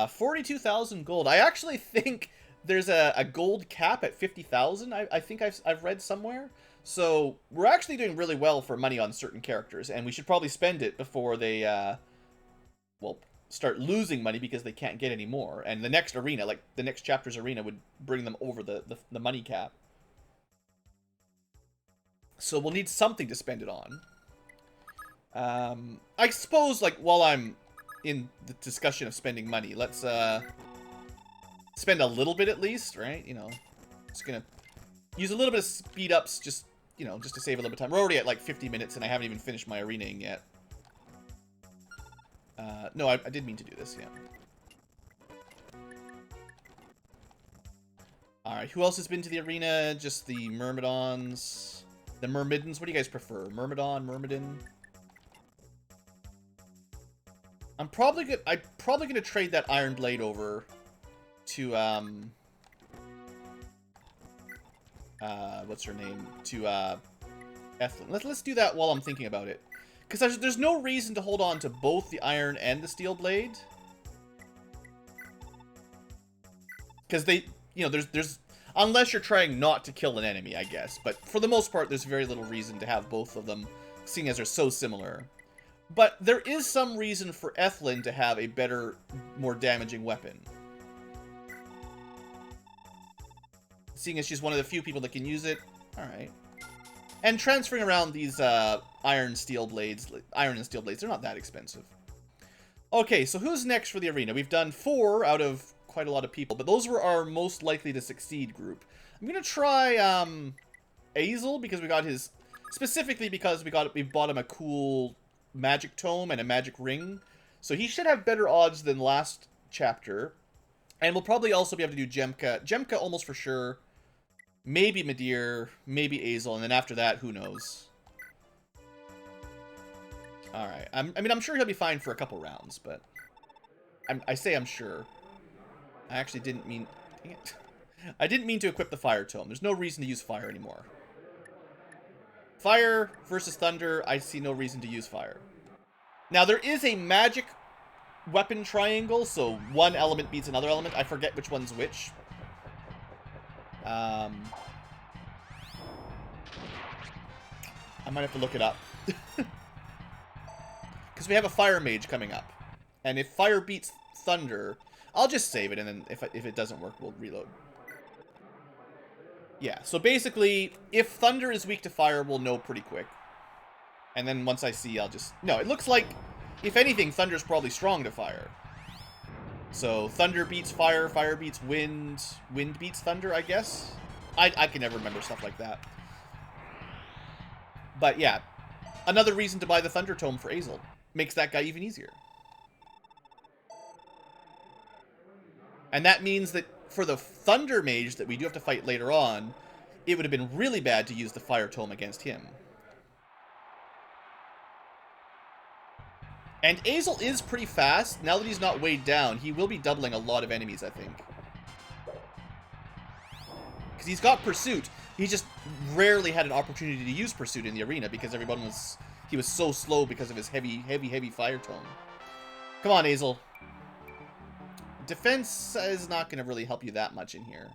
42,000 gold. I actually think there's a gold cap at 50,000. I think I've read somewhere. So, we're actually doing really well for money on certain characters. And we should probably spend it before they, well, start losing money because they can't get any more. And the next arena, like the next chapter's arena, would bring them over the money cap. So we'll need something to spend it on. I suppose, like, while I'm in the discussion of spending money, let's spend a little bit at least, right? You know, just gonna use a little bit of speed ups, just, you know, just to save a little bit of time. We're already at like 50 minutes and I haven't even finished my arenaing yet. No, I did mean to do this, yeah. Alright, who else has been to the arena? Just the Myrmidons. The Myrmidons, what do you guys prefer? Myrmidon, Myrmidon? I'm probably gonna trade that Iron Blade over to, what's her name? To, Ethlyn. Let's do that while I'm thinking about it. Because there's no reason to hold on to both the Iron and the Steel Blade. Because they, you know, there's unless you're trying not to kill an enemy, I guess. But for the most part, there's very little reason to have both of them, seeing as they're so similar. But there is some reason for Ethlyn to have a better, more damaging weapon. Seeing as she's one of the few people that can use it. Alright. And transferring around these iron and steel blades, they're not that expensive. Okay, so who's next for the arena? We've done 4 out of quite a lot of people, but those were our most likely to succeed group. I'm gonna try Azel, because we got his, specifically because we bought him a cool magic tome and a magic ring. So he should have better odds than last chapter. And we'll probably also be able to do Jemka. Jemka almost for sure. Maybe Midir, maybe Azel, and then after that, who knows? Alright. I mean, I'm sure he'll be fine for a couple rounds, but... I say I'm sure. I actually didn't mean... Dang it. I didn't mean to equip the Fire Tome. There's no reason to use fire anymore. Fire versus Thunder, I see no reason to use fire. Now, there is a magic weapon triangle, so one element beats another element. I forget which one's which. I might have to look it up. Because we have a Fire Mage coming up. And if fire beats Thunder, I'll just save it, and then if it doesn't work, we'll reload. Yeah, so basically, if Thunder is weak to fire, we'll know pretty quick. And then once I see, I'll just... No, it looks like, if anything, Thunder's probably strong to fire. So, Thunder beats fire, fire beats wind, wind beats Thunder, I guess? I can never remember stuff like that. But yeah, another reason to buy the Thunder Tome for Azel. Makes that guy even easier. And that means that for the Thunder Mage that we do have to fight later on, it would have been really bad to use the Fire Tome against him. And Azel is pretty fast. Now that he's not weighed down, he will be doubling a lot of enemies, I think. Because he's got Pursuit. He just rarely had an opportunity to use Pursuit in the arena because everyone was... He was so slow because of his heavy Fire Tome. Come on, Azel. Defense is not going to really help you that much in here.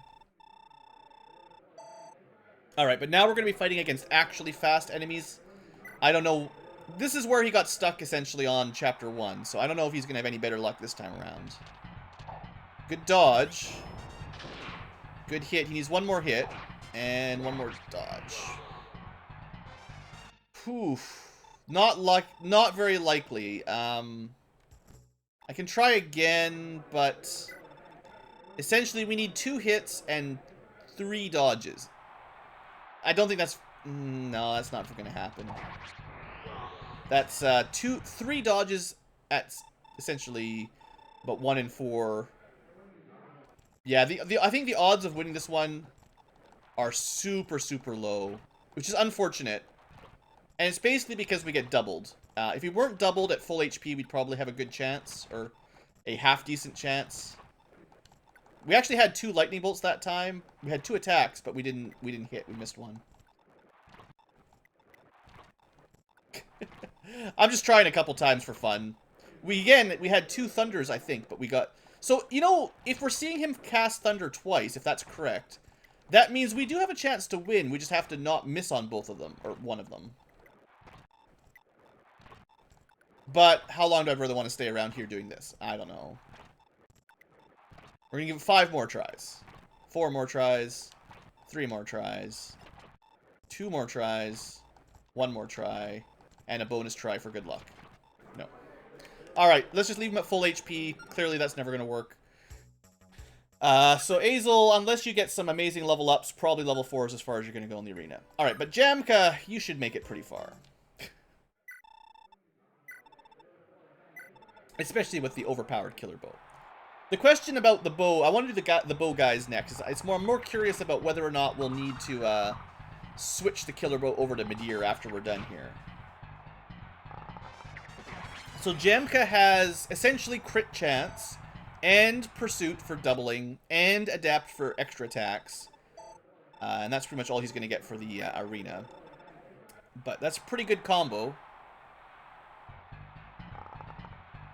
Alright, but now we're going to be fighting against actually fast enemies. I don't know. This is where he got stuck, essentially, on Chapter 1. So I don't know if he's going to have any better luck this time around. Good dodge. Good hit. He needs one more hit. And one more dodge. Poof. Not very likely. I can try again, but essentially we need 2 hits and 3 dodges. I don't think that's... No, that's not going to happen. That's 3 dodges at essentially about 1 in 4. Yeah, I think the odds of winning this one are super, super low, which is unfortunate. And it's basically because we get doubled. If we weren't doubled at full HP, we'd probably have a good chance, or a half-decent chance. We actually had 2 lightning bolts that time. We had 2 attacks, but we didn't hit. We missed one. I'm just trying a couple times for fun. We had 2 thunders, I think, but we got... So, you know, if we're seeing him cast thunder twice, if that's correct, that means we do have a chance to win. We just have to not miss on both of them, or one of them. But how long do I really want to stay around here doing this? I don't know. We're going to give it 5 more tries. 4 more tries. 3 more tries. 2 more tries. 1 more try. And a bonus try for good luck. No. Alright, let's just leave him at full HP. Clearly that's never going to work. So Azel, unless you get some amazing level ups, probably level 4 is as far as you're going to go in the arena. Alright, but Jamka, you should make it pretty far. Especially with the overpowered killer bow. The question about the bow, I want to do the bow guys next. I'm more curious about whether or not we'll need to switch the killer bow over to Midir after we're done here. So Jamka has essentially crit chance, and pursuit for doubling, and adapt for extra attacks. And that's pretty much all he's going to get for the arena. But that's a pretty good combo.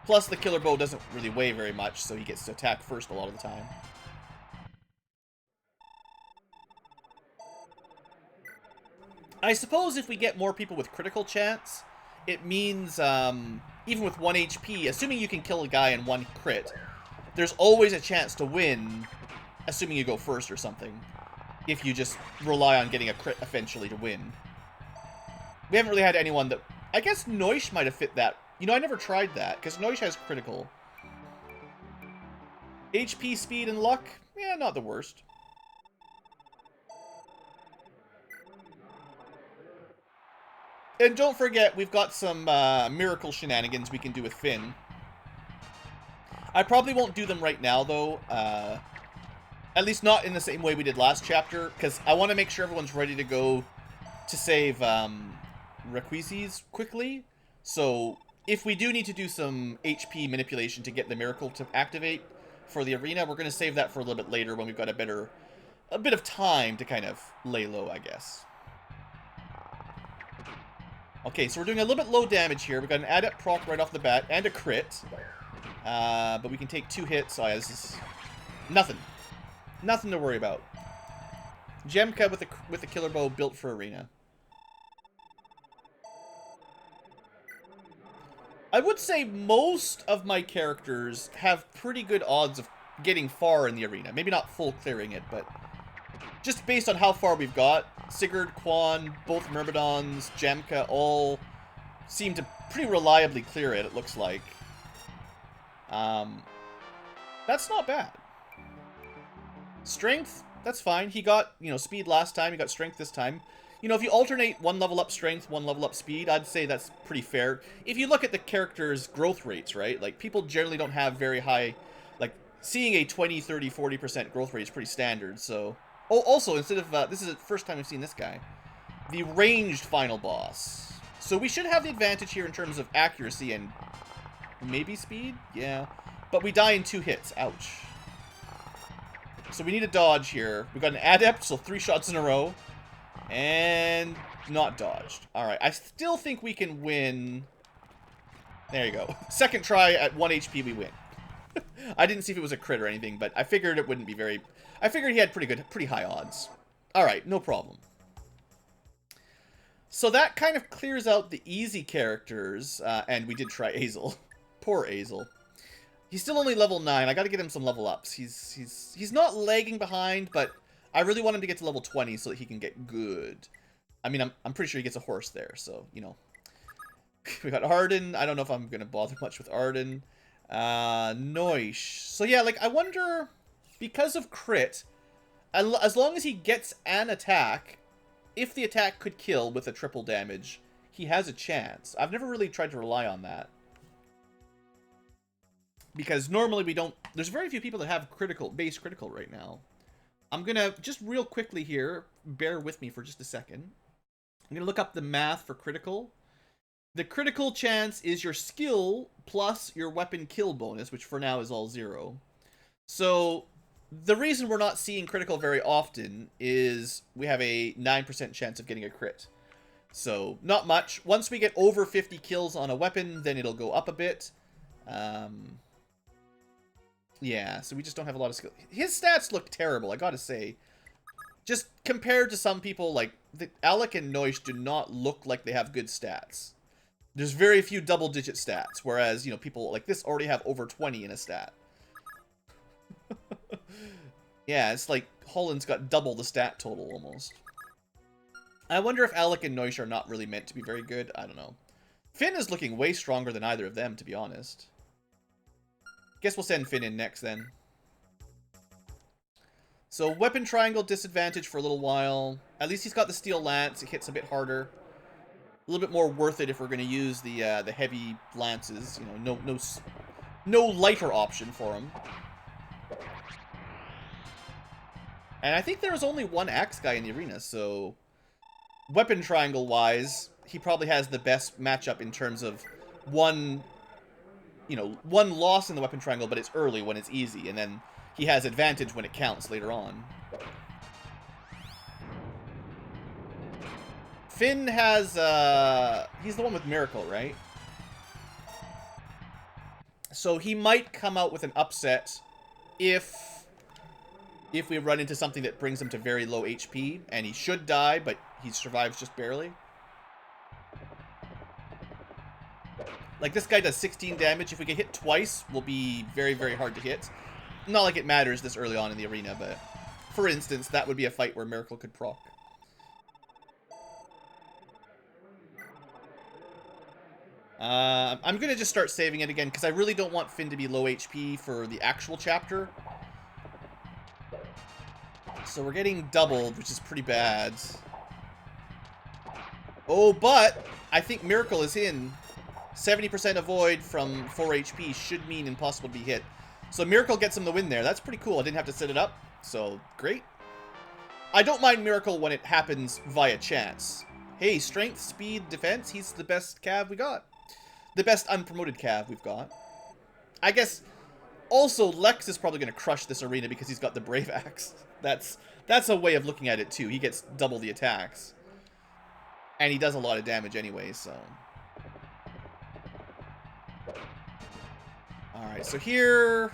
Plus, the killer bow doesn't really weigh very much, so he gets to attack first a lot of the time. I suppose if we get more people with critical chance, it means, even with 1 HP, assuming you can kill a guy in 1 crit, there's always a chance to win, assuming you go first or something, if you just rely on getting a crit eventually to win. We haven't really had anyone that... I guess Noish might have fit that. You know, I never tried that, because Noish has critical. HP, speed, and luck? Yeah, not the worst. And don't forget, we've got some miracle shenanigans we can do with Finn. I probably won't do them right now, though. At least not in the same way we did last chapter, because I want to make sure everyone's ready to go to save Rayquazis quickly. So if we do need to do some HP manipulation to get the miracle to activate for the arena, we're going to save that for a little bit later when we've got a bit of time to kind of lay low, I guess. Okay, so we're doing a little bit low damage here. We've got an adept proc right off the bat and a crit. But we can take 2 hits. Oh yeah, this is nothing. Nothing to worry about. Gemka with the killer bow built for arena. I would say most of my characters have pretty good odds of getting far in the arena. Maybe not full clearing it, but just based on how far we've got, Sigurd, Quan, both Myrmidons, Gemka, all seem to pretty reliably clear it, it looks like. That's not bad. Strength, that's fine. He got, you know, speed last time, he got strength this time. You know, if you alternate 1 level up strength, 1 level up speed, I'd say that's pretty fair. If you look at the character's growth rates, right? Like, people generally don't have very high, like, seeing a 20, 30, 40% growth rate is pretty standard, so... Oh, also, instead of, this is the first time we've seen this guy. The ranged final boss. So we should have the advantage here in terms of accuracy and maybe speed? Yeah. But we die in 2 hits. Ouch. So we need a dodge here. We've got an adept, so 3 shots in a row. And not dodged. Alright, I still think we can win. There you go. Second try at 1 HP, we win. I didn't see if it was a crit or anything, but I figured it wouldn't be very... I figured he had pretty high odds. Alright, no problem. So that kind of clears out the easy characters, and we did try Azel. Poor Azel. He's still only level 9. I gotta get him some level ups. He's not lagging behind, but I really want him to get to level 20 so that he can get good. I mean, I'm pretty sure he gets a horse there, so, you know. We got Arden. I don't know if I'm gonna bother much with Arden. Noish. So yeah, like, I wonder, because of crit, as long as he gets an attack, if the attack could kill with a triple damage, he has a chance. I've never really tried to rely on that. Because normally we don't... There's very few people that have base critical right now. I'm gonna, just real quickly here, bear with me for just a second. I'm gonna look up the math for critical. The critical chance is your skill plus your weapon kill bonus, which for now is all 0. So, the reason we're not seeing critical very often is we have a 9% chance of getting a crit. So, not much. Once we get over 50 kills on a weapon, then it'll go up a bit. Yeah, so we just don't have a lot of skill. His stats look terrible, I gotta say. Just compared to some people, like, Alec and Noish do not look like they have good stats. There's very few double-digit stats, whereas, you know, people like this already have over 20 in a stat. Yeah, it's like Holland's got double the stat total, almost. I wonder if Alec and Noish are not really meant to be very good. I don't know. Finn is looking way stronger than either of them, to be honest. Guess we'll send Finn in next, then. So, weapon triangle disadvantage for a little while. At least he's got the steel lance. It hits a bit harder. A little bit more worth it if we're going to use the heavy lances. You know, no lighter option for him. And I think there was only one axe guy in the arena, so weapon triangle-wise, he probably has the best matchup in terms of one loss in the weapon triangle, but it's early when it's easy, and then he has advantage when it counts later on. Finn has, he's the one with Miracle, right? So he might come out with an upset if we run into something that brings him to very low HP, and he should die, but he survives just barely. Like, this guy does 16 damage. If we get hit twice, we'll be very, very hard to hit. Not like it matters this early on in the arena, but for instance, that would be a fight where Miracle could proc. I'm going to just start saving it again, because I really don't want Finn to be low HP for the actual chapter. So we're getting doubled, which is pretty bad. Oh, but I think Miracle is in. 70% avoid from 4 HP should mean impossible to be hit. So Miracle gets him the win there. That's pretty cool. I didn't have to set it up. So, great. I don't mind Miracle when it happens via chance. Hey, strength, speed, defense, he's the best cav we got. The best unpromoted cav we've got. I guess, also, Lex is probably going to crush this arena because he's got the Brave Axe. That's a way of looking at it, too. He gets double the attacks. And he does a lot of damage anyway, so... Alright, so here...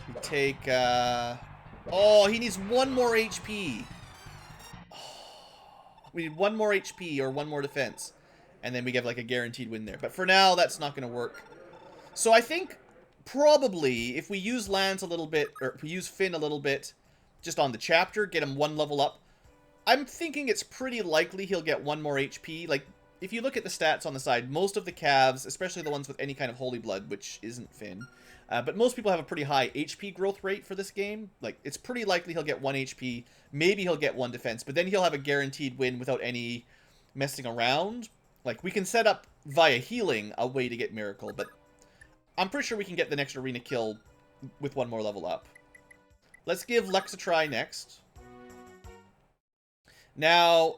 We take, Oh, he needs 1 more HP. We need 1 more HP or 1 more defense. And then we get, like, a guaranteed win there. But for now, that's not going to work. So I think, probably, if we use Lance a little bit, or if we use Finn a little bit, just on the chapter, get him 1 level up, I'm thinking it's pretty likely he'll get 1 more HP. Like, if you look at the stats on the side, most of the calves, especially the ones with any kind of holy blood, which isn't Finn, but most people have a pretty high HP growth rate for this game. Like, it's pretty likely he'll get 1 HP, maybe he'll get 1 defense, but then he'll have a guaranteed win without any messing around. Like, we can set up via healing a way to get Miracle, but I'm pretty sure we can get the next arena kill with 1 more level up. Let's give Lex a try next. Now,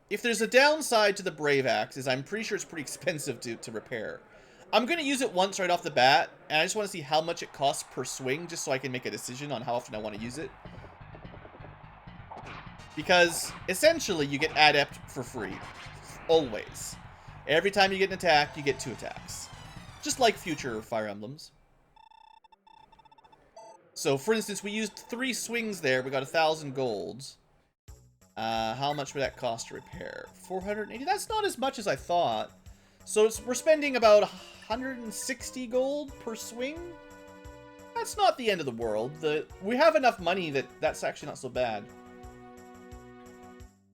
if there's a downside to the Brave Axe, is I'm pretty sure it's pretty expensive to repair. I'm going to use it once right off the bat, and I just want to see how much it costs per swing, just so I can make a decision on how often I want to use it. Because, essentially, you get Adept for free. Always. Every time you get an attack, you get 2 attacks. Just like future Fire Emblems. So, for instance, we used 3 swings there, we got 1,000 golds. How much would that cost to repair? 480? That's not as much as I thought. So we're spending about 160 gold per swing? That's not the end of the world. We have enough money that's actually not so bad.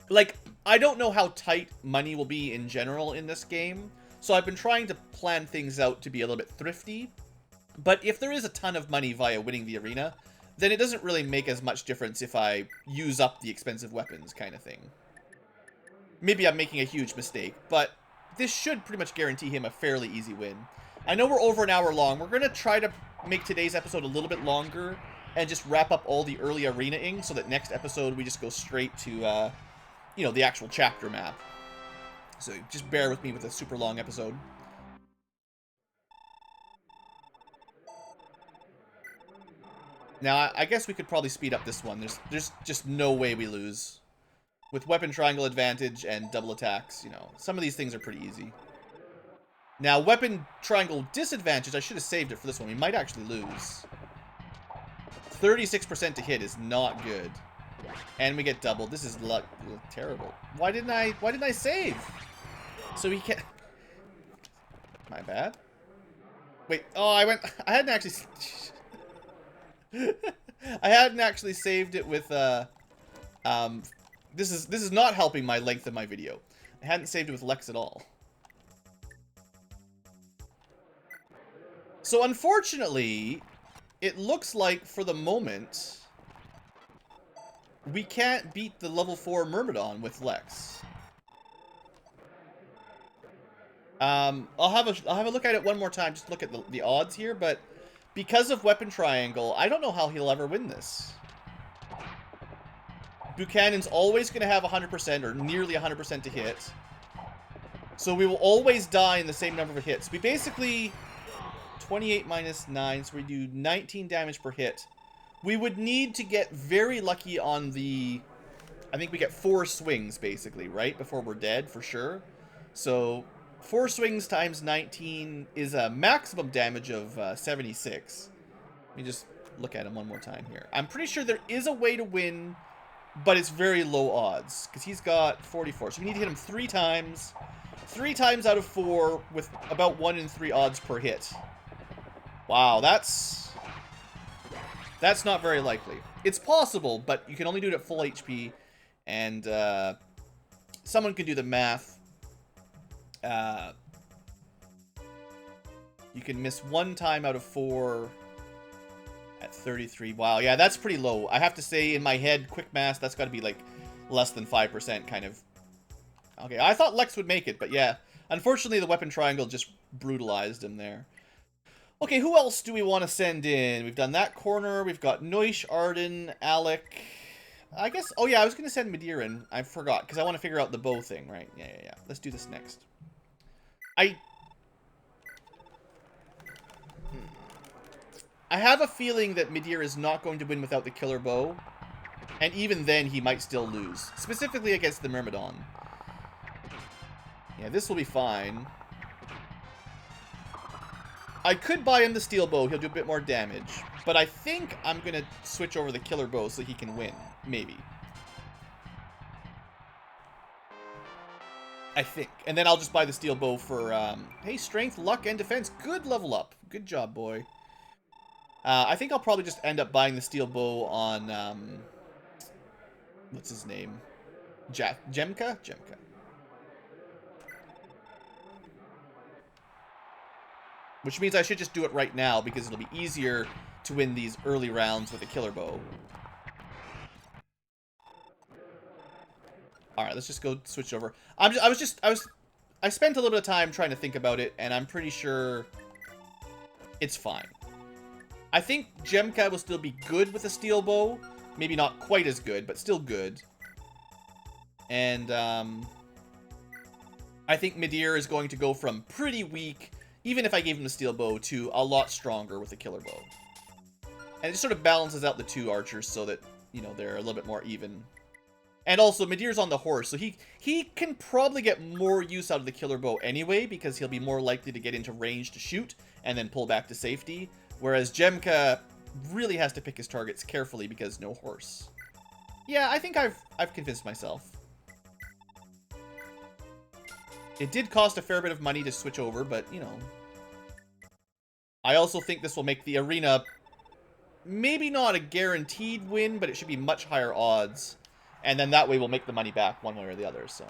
Like, I don't know how tight money will be in general in this game, so I've been trying to plan things out to be a little bit thrifty. But if there is a ton of money via winning the arena, then it doesn't really make as much difference if I use up the expensive weapons kind of thing. Maybe I'm making a huge mistake, but this should pretty much guarantee him a fairly easy win. I know we're over an hour long. We're going to try to make today's episode a little bit longer and just wrap up all the early arena-ing so that next episode we just go straight to, you know, the actual chapter map. So just bear with me with a super long episode. Now, I guess we could probably speed up this one. There's just no way we lose. With weapon triangle advantage and double attacks, you know, some of these things are pretty easy. Now, weapon triangle disadvantage, I should have saved it for this one. We might actually lose. 36% to hit is not good. And we get doubled. This is terrible. Why didn't I save? So he can't... My bad. Wait, oh, I hadn't actually... I hadn't actually saved it with, This is not helping my length of my video. I hadn't saved it with Lex at all. So unfortunately, it looks like for the moment, we can't beat the level 4 Myrmidon with Lex. I'll have a look at it one more time, just look at the odds here, but because of Weapon Triangle, I don't know how he'll ever win this. Buchanan's always going to have 100% or nearly 100% to hit. So we will always die in the same number of hits. We basically... 28 minus 9, so we do 19 damage per hit. We would need to get very lucky on the... I think we get 4 swings, basically, right? Before we're dead, for sure. So, 4 swings times 19 is a maximum damage of 76. Let me just look at him one more time here. I'm pretty sure there is a way to win... But it's very low odds, because he's got 44. So we need to hit him 3 times. 3 times out of 4 with about 1 in 3 odds per hit. Wow, that's not very likely. It's possible, but you can only do it at full HP. And someone can do the math. You can miss 1 time out of 4... At 33. Wow, yeah, that's pretty low. I have to say, in my head, quick math, that's got to be, like, less than 5%, kind of. Okay, I thought Lex would make it, but yeah. Unfortunately, the weapon triangle just brutalized him there. Okay, who else do we want to send in? We've done that corner. We've got Noish, Arden, Alec. I guess... Oh, yeah, I was going to send Midir in. I forgot, because I want to figure out the bow thing, right? Yeah. Let's do this next. I have a feeling that Midir is not going to win without the killer bow. And even then, he might still lose. Specifically against the Myrmidon. Yeah, this will be fine. I could buy him the steel bow. He'll do a bit more damage. But I think I'm going to switch over the killer bow so he can win. Maybe. I think. And then I'll just buy the steel bow for, hey, strength, luck, and defense. Good level up. Good job, boy. I think I'll probably just end up buying the steel bow on, what's his name? Jemka? Jemka. Which means I should just do it right now, because it'll be easier to win these early rounds with a killer bow. Alright, let's just go switch over. I spent a little bit of time trying to think about it, and I'm pretty sure it's fine. I think Jemka will still be good with a steel bow. Maybe not quite as good, but still good. And, I think Midir is going to go from pretty weak, even if I gave him a steel bow, to a lot stronger with a killer bow. And it just sort of balances out the two archers so that, you know, they're a little bit more even. And also, Midir's on the horse, so he can probably get more use out of the killer bow anyway, because he'll be more likely to get into range to shoot, and then pull back to safety. Whereas Jemka really has to pick his targets carefully because no horse. Yeah, I think I've convinced myself. It did cost a fair bit of money to switch over, but, you know. I also think this will make the arena maybe not a guaranteed win, but it should be much higher odds. And then that way we'll make the money back one way or the other, so.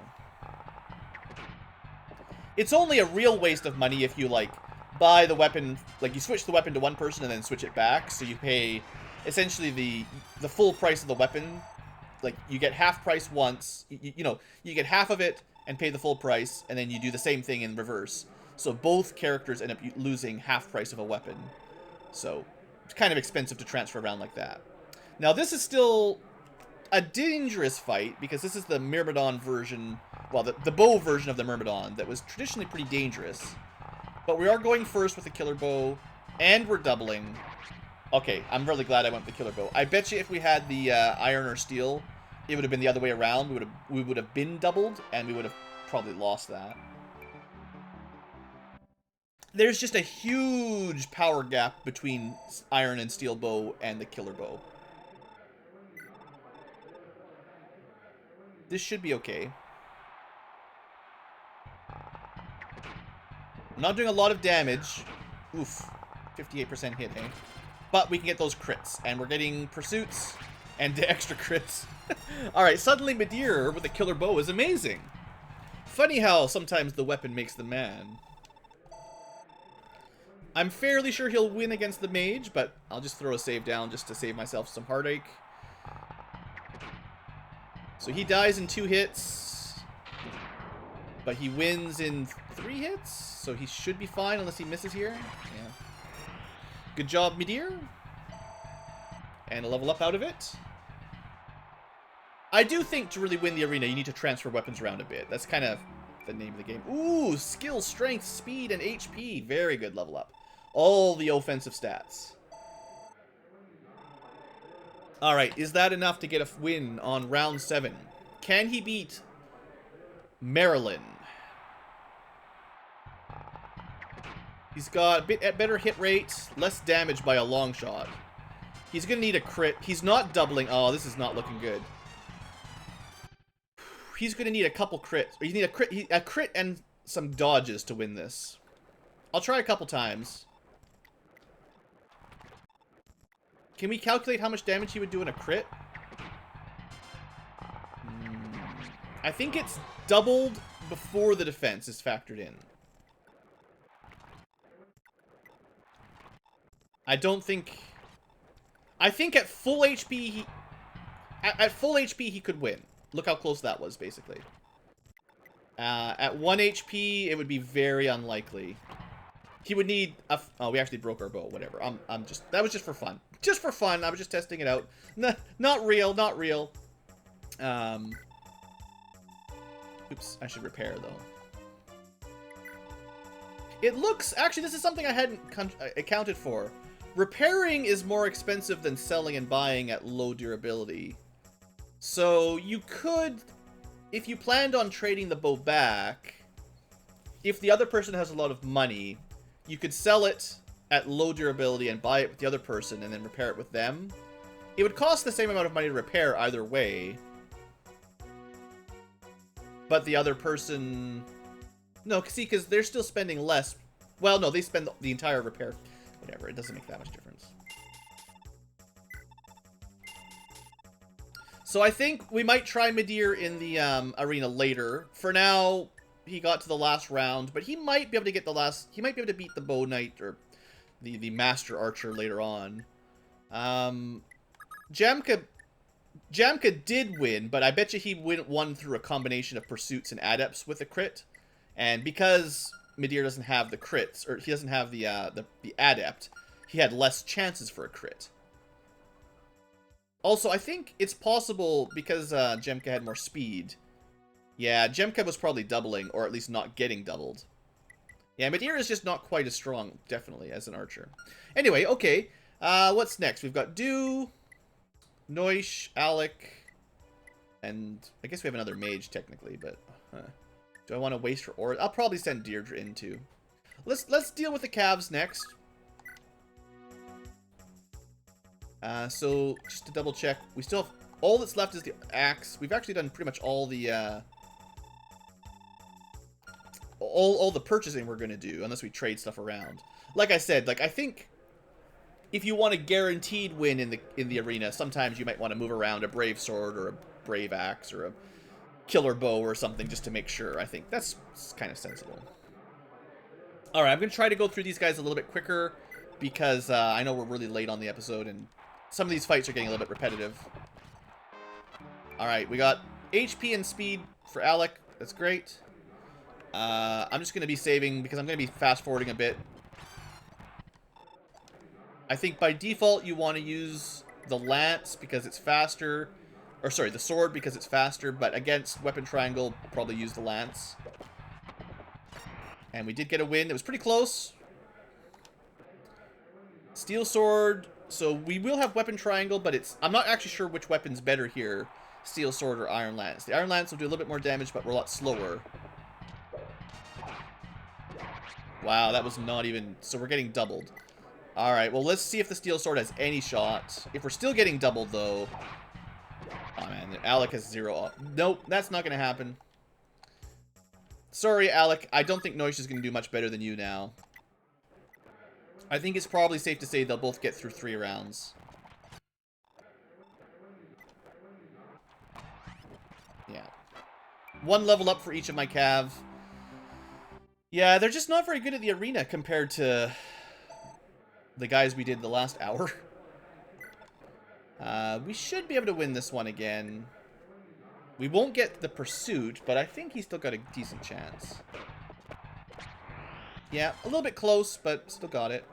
It's only a real waste of money if you, like, buy the weapon, like, you switch the weapon to one person and then switch it back, so you pay essentially the full price of the weapon. Like, you get half price once, you know, you get half of it and pay the full price, and then you do the same thing in reverse. So both characters end up losing half price of a weapon. So it's kind of expensive to transfer around like that. Now this is still a dangerous fight, because this is the Myrmidon version, well, the bow version of the Myrmidon that was traditionally pretty dangerous. But we are going first with the killer bow, and we're doubling. Okay, I'm really glad I went with the killer bow. I bet you if we had the iron or steel, it would have been the other way around. We would have been doubled, and we would have probably lost that. There's just a huge power gap between iron and steel bow and the killer bow. This should be okay. I'm not doing a lot of damage. Oof. 58% hit, eh? But we can get those crits. And we're getting pursuits and extra crits. Alright, suddenly Midir with a killer bow is amazing. Funny how sometimes the weapon makes the man. I'm fairly sure he'll win against the mage, but I'll just throw a save down just to save myself some heartache. So he dies in 2 hits, but he wins in 3 hits, so he should be fine unless he misses here. Yeah. Good job, Midir. And a level up out of it. I do think to really win the arena, you need to transfer weapons around a bit. That's kind of the name of the game. Ooh, skill, strength, speed, and HP. Very good level up. All the offensive stats. Alright, is that enough to get a win on round 7? Can he beat Marilyn? He's got a bit better hit rate, less damage by a long shot. He's going to need a crit. He's not doubling. Oh, this is not looking good. He's going to need a couple crits. Or you need a crit and some dodges to win this. I'll try a couple times. Can we calculate how much damage he would do in a crit? I think it's doubled before the defense is factored in. I don't think... I think at full HP, at full HP, he could win. Look how close that was, basically. At 1 HP, it would be very unlikely. He would need a... Oh, we actually broke our bow. Whatever. I'm just... That was just for fun. Just for fun. I was just testing it out. Not real. Not real. Oops. I should repair, though. It looks... Actually, this is something I hadn't accounted for. Repairing is more expensive than selling and buying at low durability. So, you could... If you planned on trading the bow back... If the other person has a lot of money... You could sell it at low durability and buy it with the other person and then repair it with them. It would cost the same amount of money to repair either way. But the other person... No, see, because they're still spending less. Well, no, they spend the entire repair. Whatever, it doesn't make that much difference. So I think we might try Midir in the arena later. For now... He got to the last round, but he might be able to get the last... He might be able to beat the Bow Knight or the Master Archer later on. Jamka did win, but I bet you he won through a combination of Pursuits and Adepts with a crit. And because Midir doesn't have the crits, or he doesn't have the Adept, he had less chances for a crit. Also, I think it's possible, because Jemka had more speed... Yeah, Jemka was probably doubling, or at least not getting doubled. Yeah, Midir is just not quite as strong, definitely, as an archer. Anyway, okay. What's next? We've got Dew, Noish, Alec, and I guess we have another mage, technically, but... do I want to waste her aura? I'll probably send Deirdre in, too. Let's deal with the calves next. So, just to double check, we still have... All that's left is the axe. We've actually done pretty much all the... all the purchasing we're going to do, unless we trade stuff around. Like I said, like I think if you want a guaranteed win in the arena, sometimes you might want to move around a brave sword or a brave axe or a killer bow or something just to make sure. I think that's kind of sensible. All right, I'm going to try to go through these guys a little bit quicker because I know we're really late on the episode and some of these fights are getting a little bit repetitive. All right, we got HP and speed for Alec. That's great. I'm just going to be saving because I'm going to be fast-forwarding a bit. I think by default you want to use the lance because it's faster. Or sorry, the sword because it's faster. But against weapon triangle, probably use the lance. And we did get a win. It was pretty close. Steel sword. So we will have weapon triangle, but I'm not actually sure which weapon's better here. Steel sword or iron lance. The iron lance will do a little bit more damage, but we're a lot slower. Wow, that was not even... So we're getting doubled. Alright, well, let's see if the steel sword has any shot. If we're still getting doubled, though... Oh, man, Alec has 0... Nope, that's not going to happen. Sorry, Alec. I don't think Noish is going to do much better than you now. I think it's probably safe to say they'll both get through 3 rounds. Yeah. 1 level up for each of my cav. Yeah, they're just not very good at the arena compared to the guys we did the last hour. We should be able to win this one again. We won't get the pursuit, but I think he's still got a decent chance. Yeah, a little bit close, but still got it.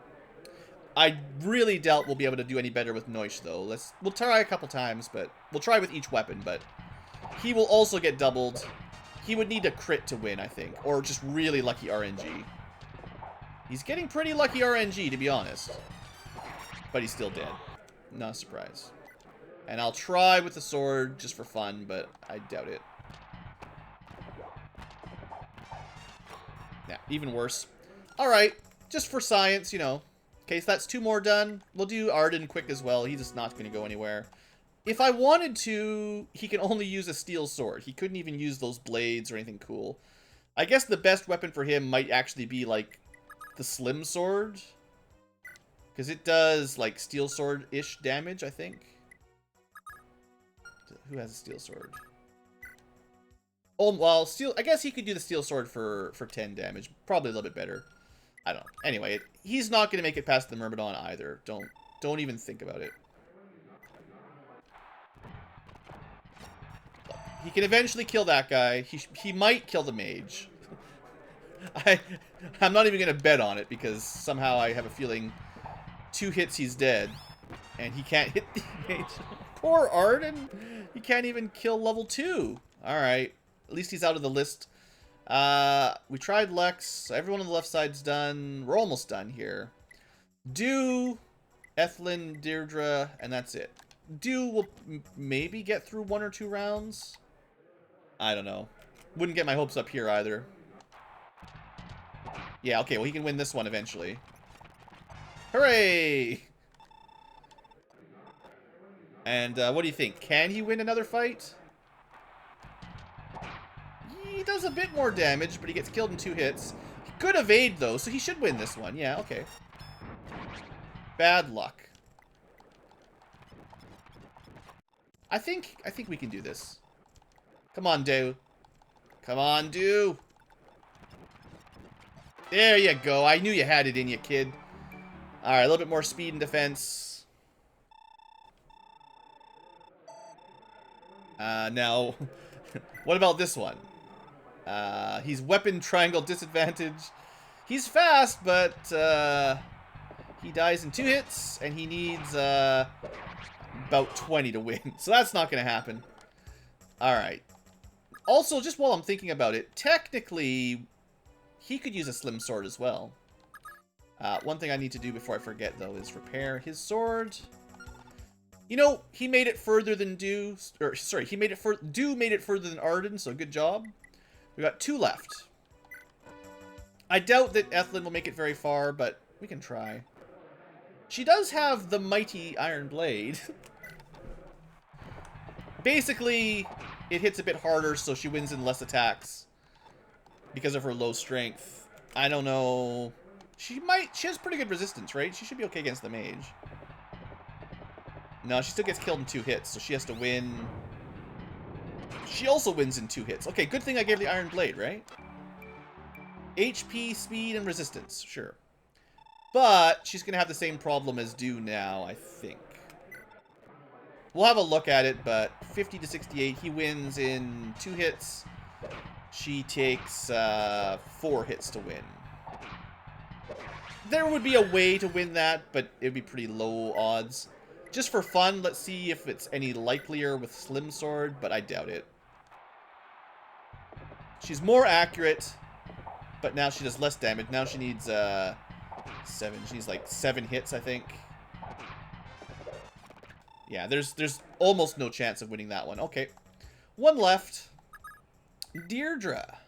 I really doubt we'll be able to do any better with Noish, though. We'll try a couple times, but we'll try with each weapon, but he will also get doubled. He would need a crit to win, I think. Or just really lucky RNG. He's getting pretty lucky RNG, to be honest. But he's still dead. Not a surprise. And I'll try with the sword just for fun, but I doubt it. Yeah, even worse. Alright, just for science, you know. Okay, so that's 2 more done. We'll do Arden quick as well. He's just not going to go anywhere. If I wanted to, he can only use a steel sword. He couldn't even use those blades or anything cool. I guess the best weapon for him might actually be, like, the slim sword. Because it does, like, steel sword-ish damage, I think. Who has a steel sword? Oh, well, steel. I guess he could do the steel sword for 10 damage. Probably a little bit better. I don't know. Anyway, he's not going to make it past the Myrmidon either. Don't even think about it. He can eventually kill that guy. He might kill the mage. I'm not even going to bet on it because somehow I have a feeling 2 hits he's dead. And he can't hit the mage. Poor Arden. He can't even kill level 2. Alright. At least he's out of the list. We tried Lex. Everyone on the left side's done. We're almost done here. Do, Ethlyn, Deirdre, and that's it. Do will maybe get through 1 or 2 rounds. I don't know. Wouldn't get my hopes up here either. Yeah, okay, well he can win this one eventually. Hooray! And what do you think? Can he win another fight? He does a bit more damage, but he gets killed in 2 hits. He could evade though, so he should win this one. Yeah, okay. Bad luck. I think we can do this. Come on, Do. Come on, Do. There you go. I knew you had it in you, kid. Alright, a little bit more speed and defense. Now, what about this one? He's weapon triangle disadvantage. He's fast, but he dies in 2 hits, and he needs about 20 to win. So that's not going to happen. Alright. Also, just while I'm thinking about it, technically, he could use a slim sword as well. One thing I need to do before I forget, though, is repair his sword. You know, he made it further than Do. Or, sorry, Do made it further than Arden, so good job. We got 2 left. I doubt that Ethlyn will make it very far, but we can try. She does have the mighty Iron Blade. Basically, it hits a bit harder, so she wins in less attacks. Because of her low strength. I don't know. She has pretty good resistance, right? She should be okay against the mage. No, she still gets killed in 2 hits, so she has to win. She also wins in 2 hits. Okay, good thing I gave the Iron Blade, right? HP, speed, and resistance. Sure. But she's going to have the same problem as Do now, I think. We'll have a look at it, but 50 to 68, he wins in 2 hits. She takes 4 hits to win. There would be a way to win that, but it would be pretty low odds. Just for fun, let's see if it's any likelier with Slim Sword, but I doubt it. She's more accurate, but now she does less damage. Now she needs 7. She needs like 7 hits, I think. Yeah, there's almost no chance of winning that one. Okay. 1 left. Deirdre.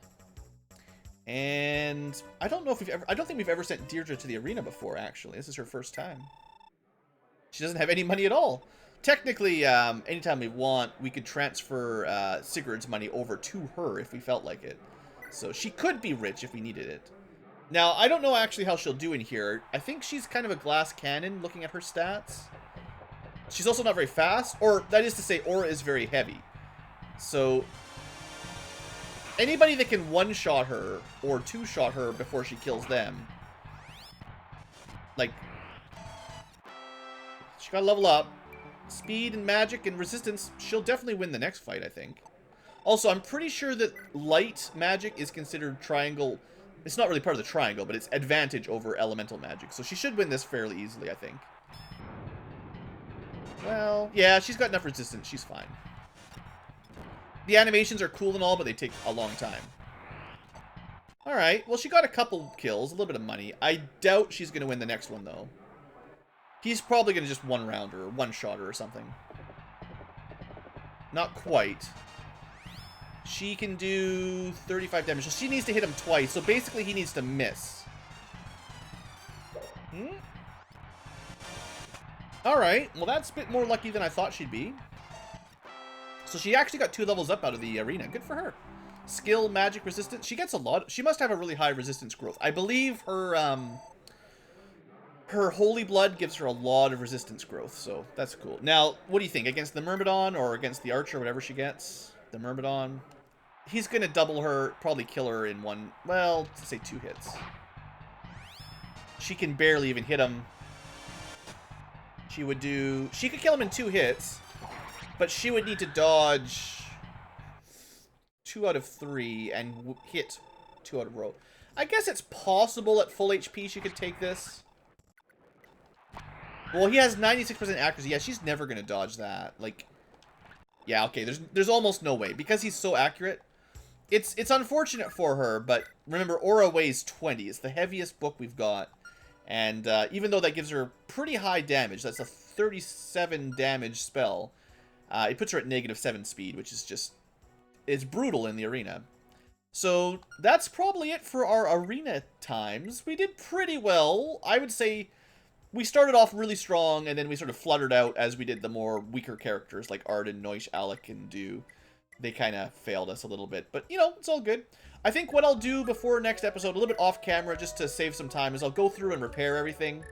And I don't know if I don't think we've ever sent Deirdre to the arena before, actually. This is her first time. She doesn't have any money at all. Technically, anytime we want, we could transfer Sigurd's money over to her if we felt like it. So she could be rich if we needed it. Now, I don't know actually how she'll do in here. I think she's kind of a glass cannon looking at her stats. She's also not very fast, or that is to say, Aura is very heavy. So anybody that can 1-shot her or 2-shot her before she kills them, like, she gotta level up. Speed and magic and resistance, she'll definitely win the next fight, I think. Also, I'm pretty sure that light magic is considered triangle. It's not really part of the triangle, but it's advantage over elemental magic. So she should win this fairly easily, I think. Well, yeah, she's got enough resistance. She's fine. The animations are cool and all, but they take a long time. Alright, well, she got a couple kills, a little bit of money. I doubt she's going to win the next one, though. He's probably going to just 1-rounder or 1-shot her or something. Not quite. She can do 35 damage. So she needs to hit him twice. So basically he needs to miss. Alright. Well, that's a bit more lucky than I thought she'd be. So she actually got 2 levels up out of the arena. Good for her. Skill, magic, resistance. She gets a lot. She must have a really high resistance growth. I believe her, her Holy Blood gives her a lot of resistance growth. So that's cool. Now, what do you think? Against the Myrmidon or against the Archer, whatever she gets? The Myrmidon. He's going to double her, probably kill her in one, well, let's say 2 hits. She can barely even hit him. She could kill him in 2 hits, but she would need to dodge 2 out of 3 and hit 2 out of a row. I guess it's possible at full HP she could take this. Well, he has 96% accuracy. Yeah, she's never going to dodge that. Like, yeah, okay, there's almost no way. Because he's so accurate, it's unfortunate for her, but remember, Aura weighs 20. It's the heaviest book we've got. And even though that gives her pretty high damage, that's a 37 damage spell, it puts her at -7 speed, which is just, it's brutal in the arena. So that's probably it for our arena times. We did pretty well. I would say we started off really strong, and then we sort of fluttered out as we did the more weaker characters like Arden, Noish, Alec, and Do. They kind of failed us a little bit, but, you know, it's all good. I think what I'll do before next episode, a little bit off camera, just to save some time, is I'll go through and repair everything.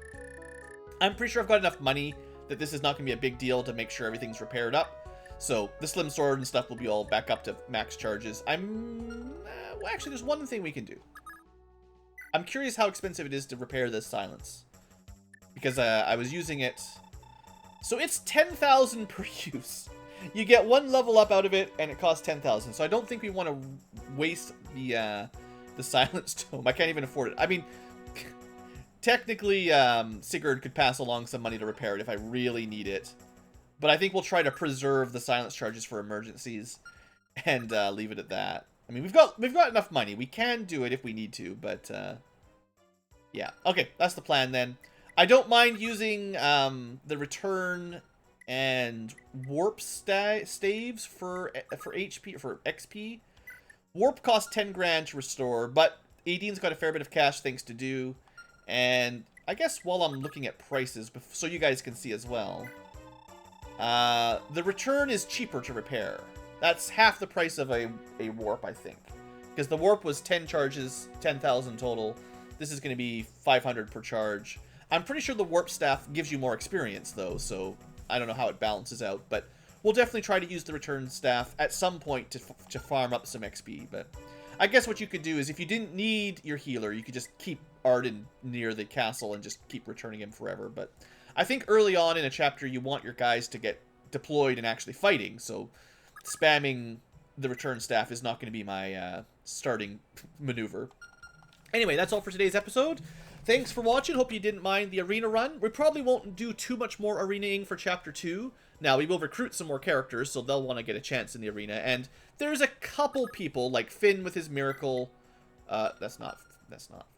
I'm pretty sure I've got enough money that this is not going to be a big deal to make sure everything's repaired up. So the Slim Sword and stuff will be all back up to max charges. Well, actually, there's one thing we can do. I'm curious how expensive it is to repair this silence. Because I was using it. So it's 10,000 per use. You get one level up out of it, and it costs 10,000. So I don't think we want to waste the silence tome. I can't even afford it. I mean, technically, Sigurd could pass along some money to repair it if I really need it. But I think we'll try to preserve the silence charges for emergencies and leave it at that. I mean, we've got enough money. We can do it if we need to, but yeah. Okay, that's the plan then. I don't mind using the return and warp staves for HP, for XP. Warp costs 10 grand to restore, but Aideen's got a fair bit of cash things to do. And I guess while I'm looking at prices, so you guys can see as well, the return is cheaper to repair. That's half the price of a warp, I think. Because the warp was 10 charges, 10,000 total. This is going to be 500 per charge. I'm pretty sure the warp staff gives you more experience, though, so I don't know how it balances out. But we'll definitely try to use the return staff at some point to farm up some XP. But I guess what you could do is, if you didn't need your healer, you could just keep Arden near the castle and just keep returning him forever. But I think early on in a chapter, you want your guys to get deployed and actually fighting, so spamming the return staff is not going to be my starting maneuver. Anyway, that's all for today's episode. Thanks for watching. Hope you didn't mind the arena run. We probably won't do too much more arenaing for Chapter 2. Now, we will recruit some more characters, so they'll want to get a chance in the arena. And there's a couple people, like Finn with his miracle. That's not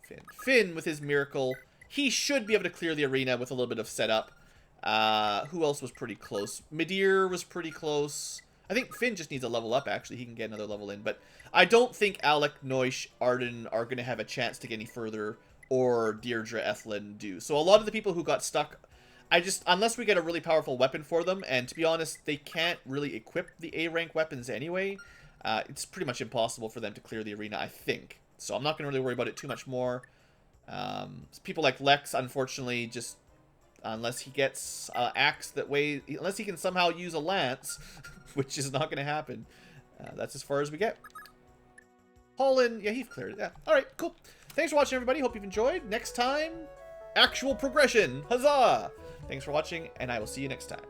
Finn. Finn with his miracle. He should be able to clear the arena with a little bit of setup. Who else was pretty close? Midir was pretty close. I think Finn just needs a level up, actually. He can get another level in. But I don't think Alec, Noish, Arden are going to have a chance to get any further, or Deirdre, Ethlyn do. So a lot of the people who got stuck, unless we get a really powerful weapon for them, and to be honest, they can't really equip the A-rank weapons anyway, it's pretty much impossible for them to clear the arena, I think. So I'm not going to really worry about it too much more. People like Lex, unfortunately, just unless he gets axe that weighs, unless he can somehow use a lance, which is not going to happen. That's as far as we get. Holland, yeah, he cleared it. Yeah. All right, cool. Thanks for watching, everybody. Hope you've enjoyed. Next time, actual progression. Huzzah! Thanks for watching, and I will see you next time.